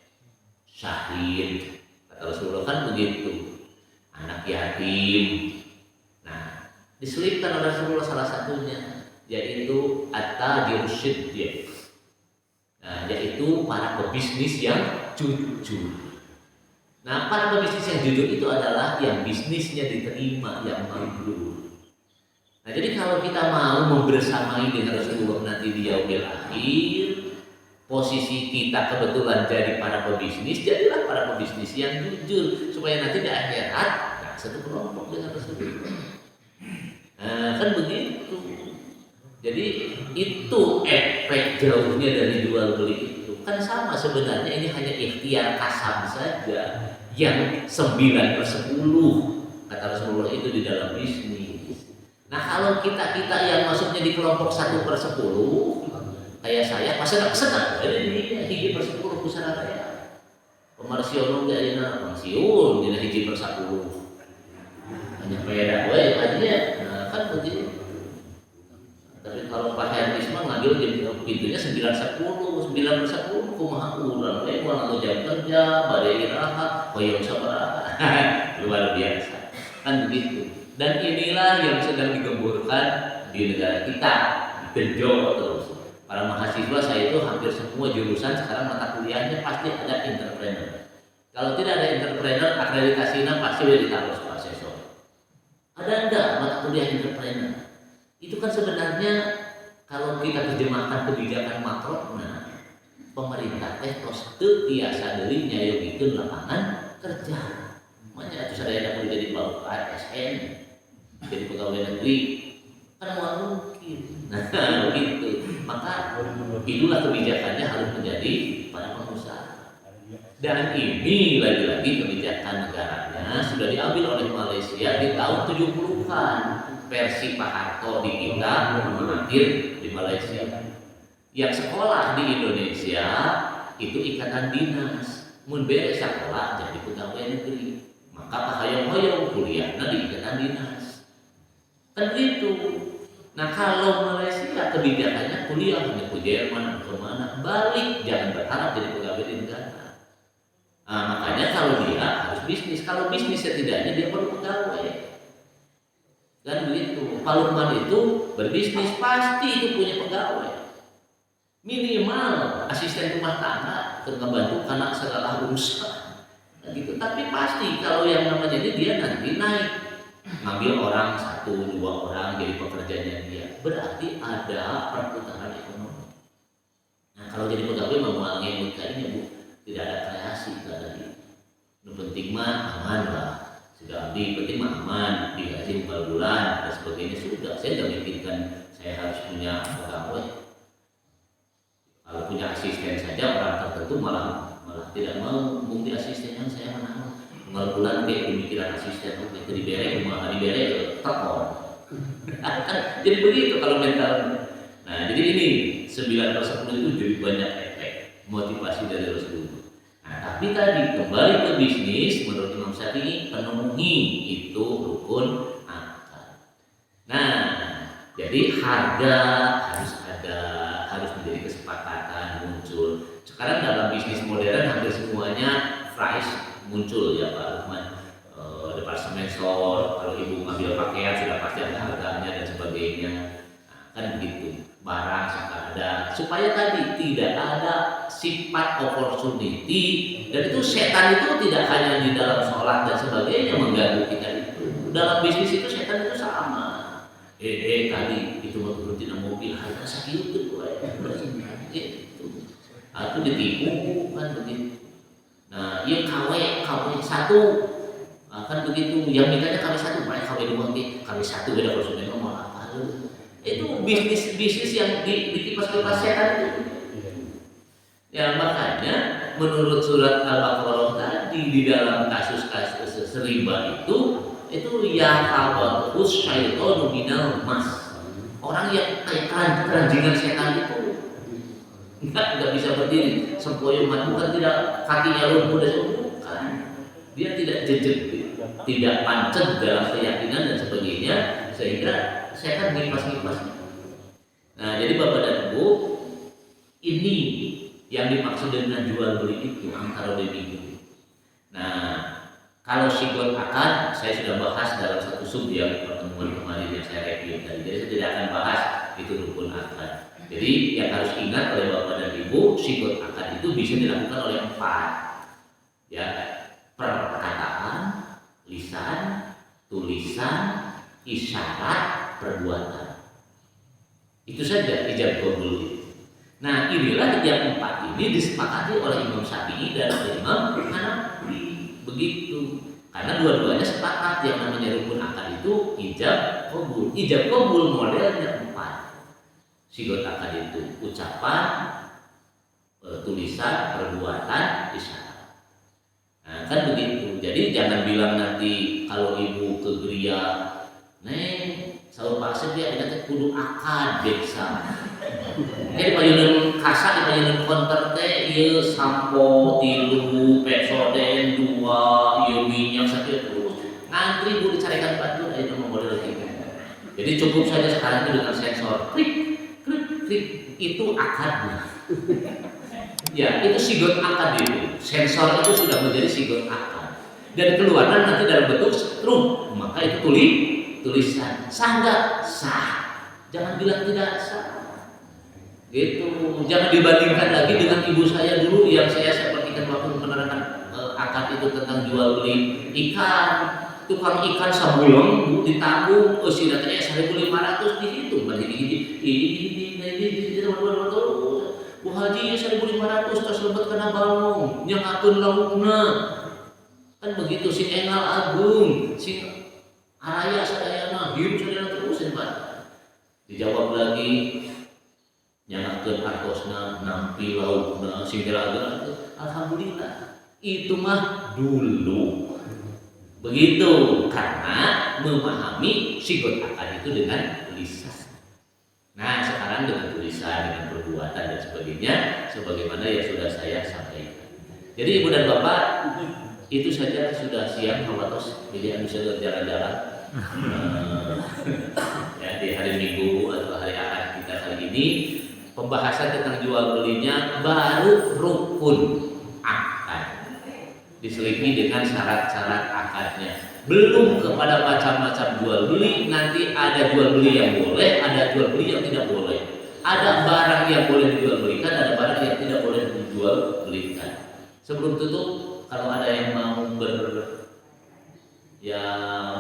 syahid, kata Rasulullah kan begitu. Anak yatim. Nah, diselipkan oleh Rasulullah salah satunya, yaitu at-tajirus siddiq. Nah, yaitu para pebisnis yang jujur. Nah, para pebisnis yang jujur itu adalah yang bisnisnya diterima, yang mabrur. Nah, jadi kalau kita mau membersamai dengan Rasulullah nanti di yaumil akhir, posisi kita kebetulan jadi para pebisnis, jadilah para pebisnis yang jujur supaya nanti di akhirat nah, satu kelompok dengan Rasulullah. Nah, kan begitu. Jadi itu efek jauhnya dari jual beli itu. Kan sama sebenarnya, ini hanya ikhtiar kasab saja. Yang 9/10 kata Rasulullah itu di dalam bisnis. Nah kalau kita yang masuknya di kelompok 1/10 kayak saya pasti nggak senang. Jadi ini 1/10 pusara raya. Pemarsiono nggak ada pensiun, jadi 1/10. Hanya beda, wah aja. Nah kan begitu. Tapi kalau Pak Hernis mah ngambil pintunya 9/10, 9/10 kumaha urang we moal anu jam kerja, bade istirahat, hoyong sabaraha. Luar biasa. Kan begitu. Dan inilah yang sedang digemburkan di negara kita, digenjot terus. Para mahasiswa saya itu hampir semua jurusan sekarang mata kuliahnya pasti ada entrepreneur. Kalau tidak ada entrepreneur, akreditasinya pasti udah ditaruh sebagai asesor. Ada enggak mata kuliah entrepreneur? Itu kan sebenarnya kalau kita terjemahkan kebijakan makro, nah pemerintah tos teu tiasa deui nyayogikeun lapangan kerja. Makanya atuh sadaya kudu jadi bau ASN, jadi pegawai negeri, kan mau mungkin. Nah begitu. Maka itulah kebijakannya harus menjadi para pengusaha. Dan ini lagi-lagi kebijakan negaranya sudah diambil oleh Malaysia di tahun 70-an. Versi Pak Harto di kita mengakhir di Malaysia. Yang sekolah di Indonesia itu ikatan dinas. Mun beres sekolah jadi pegawai negeri. Maka pahayong-hayong kuliahna di ikatan dinas. Kan gitu. Nah kalau Malaysia kebijakannya kuliah hanya ke Jerman kemana, balik jangan berharap jadi pegawai di negara. Nah, makanya kalau dia harus bisnis. Kalau bisnis setidaknya dia perlu pegawai. Dan begitu, Pak Lukman itu berbisnis pasti itu punya pegawai. Minimal asisten rumah tangga terbantu karena segala urusan. Nah, gitu. Tapi pasti kalau yang namanya ini dia nanti naik, ngambil orang 1-2 orang jadi pekerjanya dia. Berarti ada perputaran ekonomi. Nah kalau jadi pegawai mau ngemut kayaknya Bu, tidak ada kreasi, tidak ada ini. Yang penting mah aman lah. Sudah penting mah aman, digaji 4 bulan dan sebagainya sudah. Saya nggak mikirkan saya harus punya pegawai. Kalau punya asisten saja orang tertentu malah tidak mau. Bukti asistennya saya mana mau bulan kayak pemikiran asisten itu dibere, malah dibere tekor. Jadi begitu kalau mental. Nah jadi ini 9/10 itu jadi banyak efek motivasi dari Rasulullah. Nah, tapi tadi kembali ke bisnis menurut Imam Syafi'i penuhi itu rukun akad. Nah, jadi harga harus menjadi kesepakatan muncul. Sekarang dalam bisnis modern hampir semuanya price muncul ya Pak Lukman. Departemen store, kalau ibu ngambil pakaian sudah pasti ada harganya dan sebagainya. Nah, kan begitu. Barang sudah ada supaya tadi tidak ada sifat opportunity, dan itu setan itu tidak hanya di dalam sholat dan sebagainya mengganggu kita itu. Dalam bisnis itu setan itu sama. Tadi itu mau turun tidak mobil harga segitu gitu. Atau ditipu kan begitu. Nah, iya KW 1 kan begitu. Yang mintanya KW 1, banyak KW 2, KW 1 beda konsumen ngomong apa lu. Itu bisnis yang dikipas-kipas setan itu. Ya makanya menurut surat Al-Baqarah tadi di dalam kasus-kasus riba itu ya kawatus syaitonu minal mas. Orang yang keranjingan setan itu nggak bisa berdiri, sempoyongan bukan, tidak kakinya lumpuh dan bukan, dia tidak jejak, tidak pancet dalam keyakinan dan sebagainya, sehingga setan ngipas-ngipas. Nah, jadi Bapak dan Ibu, ini yang dimaksud dengan jual beli itu antara demi. Nah, kalau sigot akad saya sudah bahas dalam satu sub yang pertemuan kemarin yang saya review tadi. Jadi saya tidak akan bahas itu rukun akad. Jadi yang harus ingat oleh Bapak dan Ibu, sigot akad itu bisa dilakukan oleh 4. Ya, perkataan, lisan, tulisan, isyarat, perbuatan. Itu saja ijab qabul. Nah, inilah yang 4 ini disepakati oleh Imam Syafi'i dan Imam Hanafi. Begitu. Karena dua-duanya sepakat yang namanya rukun akad itu ijab qabul. Ijab qabul modelnya 4. Sigot akad itu ucapan, tulisan, perbuatan, isyarat. Nah, kan begitu. Jadi jangan bilang nanti kalau ibu ke geria, "Neng, saur pasir dia ada kudu akad desa." Jadi payunun kasar, payunun konter teh ieu sampo 3, pesoden 2, ieu minyak sakit terus. Ngantri bu dicarikan batu aya nomor model kitu. Jadi cukup saja sekarang itu dengan sensor klik klik klik itu akadnya. Ya, itu sigot akad itu. Sensor itu sudah menjadi sigot akad. Dan keluarnya nanti dalam bentuk struk, maka itu tulisan. Sah enggak? Sah. Jangan bilang tidak sah. Gitu. Jangan dibandingkan lagi dengan ibu saya dulu yang saya sepertikan waktu menerangkan akad itu tentang jual beli ikan. Tukang ikan sabulang ditanggung usia datanya 1.500 dihitung berarti ini Bu Haji 1.500 terus lebet kena balong nyangakeun laukna. Kan begitu si Engal Agung, si Araya sadayana hirup sadayana terus Pak. Dijawab lagi nyangakeun hartosna nampi laukna sing teraga. Alhamdulillah. Itu mah dulu. Begitu, karena memahami sigot akad itu dengan lisan. Nah, sekarang dengan tulisan, dengan perbuatan dan sebagainya, sebagaimana yang sudah saya sampaikan. Jadi ibu dan bapak, itu saja sudah siap hawatos. Jadi anu saya jalan-jalan ya, di hari Minggu atau hari Ahad kita kali ini, pembahasan tentang jual belinya baru rukun akad. Diselipin dengan syarat-syarat akadnya. Belum kepada macam-macam jual beli. Nanti ada jual beli yang boleh, ada jual beli yang tidak boleh. Ada barang yang boleh dijual belikan, ada barang yang tidak boleh dijual belikan. Sebelum tutup, kalau ada yang mau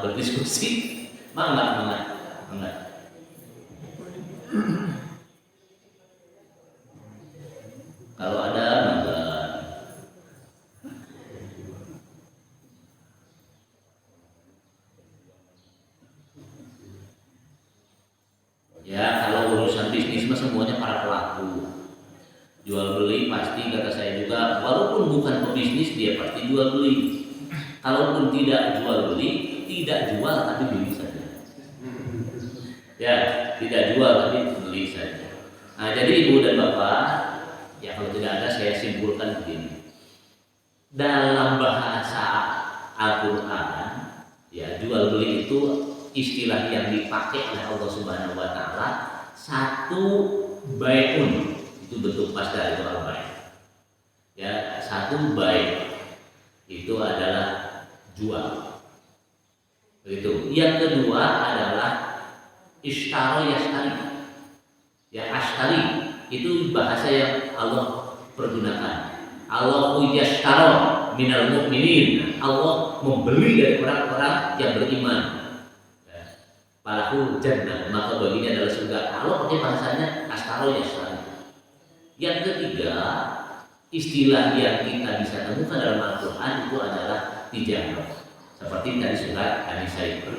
berdiskusi, mangga. Kalau ada mangga. Ya, kalau urusan bisnis mah semuanya para pelaku. Jual beli pasti kata saya juga, walaupun bukan pebisnis dia pasti jual beli. Kalaupun tidak jual beli, tidak jual tapi beli saja. Ya, tidak jual tapi beli saja. Nah, jadi ibu dan bapak, ya kalau tidak ada saya simpulkan begini. Dalam bahasa Al-Quran, ya jual beli itu istilah yang dipakai oleh Allah Subhanahu wa taala, satu bai'un, itu bentuk masdar itu al-bai'. Ya, satu bai' itu adalah jual. Begitu. Yang kedua adalah ishtara yashtari. Ya, ashtari itu bahasa yang Allah pergunakan. Allahu yashtara minal mu'minin. Allah membeli dari orang-orang yang beriman. Falahu jannah, maka baginya adalah surga. Kalau pakai bahasanya astaro ya selalu. Yang ketiga, istilah yang kita bisa temukan dalam Al-Quran itu adalah tijarah. Seperti tadi surat An-Nisa,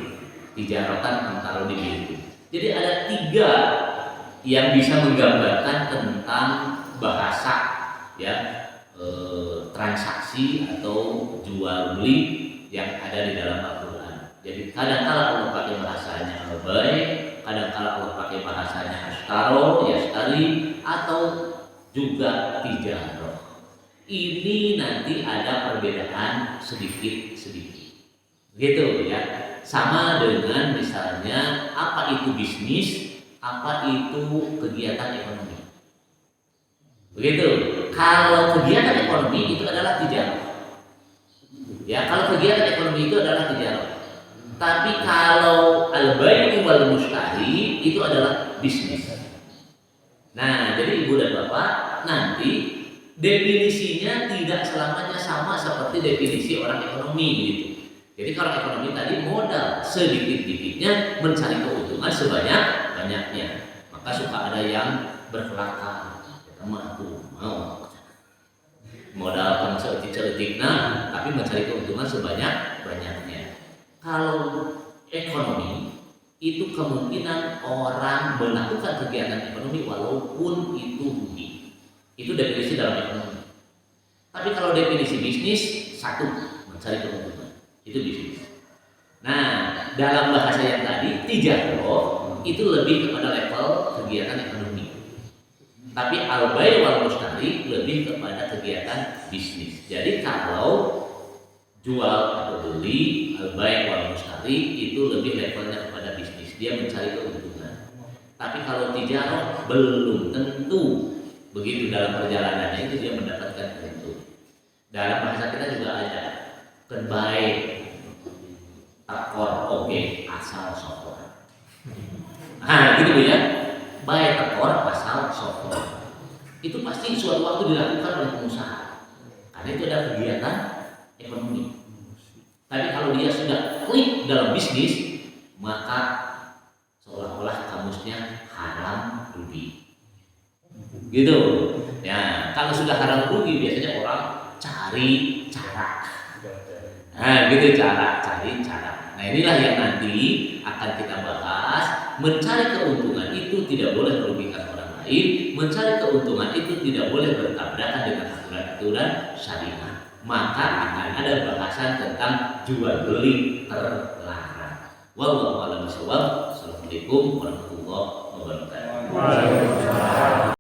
tijaratan antara dimiliki. Jadi ada 3 yang bisa menggambarkan tentang bahasa, ya, transaksi atau jual beli yang ada di dalam Al-Quran. Jadi kadang-kala Allah pakai bahasanya al-bay', kadang-kala Allah pakai bahasanya ashtaro, yashtari, atau juga tijarah. Ini nanti ada perbedaan sedikit-sedikit. Gitu ya. Sama dengan misalnya apa itu bisnis, apa itu kegiatan ekonomi. Begitu. Kalau kegiatan ekonomi itu adalah tijarah. Ya, kalau kegiatan ekonomi itu adalah tijarah. Tapi kalau al-bay' wal mushtari itu adalah bisnis. Nah, jadi Ibu dan Bapak nanti definisinya tidak selamanya sama seperti definisi orang ekonomi gitu. Jadi kalau ekonomi tadi modal sedikit-dikitnya mencari keuntungan sebanyak-banyaknya. Maka suka ada yang berkelakar. Mah tuh mau modal kamu seetik-seetik tapi mencari keuntungan sebanyak-banyaknya. Kalau ekonomi itu kemungkinan orang melakukan kegiatan ekonomi walaupun itu rugi. Itu definisi dalam ekonomi. Tapi kalau definisi bisnis, satu, mencari keuntungan. Itu bisnis. Nah, dalam bahasa yang tadi, tijarah itu lebih kepada level kegiatan ekonomi. Tapi al-bay' wal mushtari lebih kepada kegiatan bisnis. Jadi kalau jual atau beli, al-bay' wal mushtari itu lebih levelnya kepada bisnis. Dia mencari keuntungan. Tapi kalau tijarah belum tentu begitu dalam perjalanannya itu dia mendapatkan keuntungan. Dalam bahasa kita juga ada kebaik takor oke asal sokor. Nah gitu ya. Baik tekor pasal sokor itu pasti suatu waktu dilakukan oleh pengusaha karena itu ada kegiatan ekonomi. Tapi kalau dia sudah klik dalam bisnis maka seolah-olah kamusnya haram rugi gitu ya. Kalau sudah haram rugi biasanya orang cari cara. Nah gitu cari cara. Nah inilah yang nanti akan kita bahas. Mencari keuntungan itu tidak boleh merugikan orang lain. Mencari keuntungan itu tidak boleh bertabrakan dengan aturan-aturan syariah. Maka akan ada bahasan tentang jual beli terlarang. Wallahu a'lam bishawab. Assalamualaikum warahmatullahi wabarakatuh.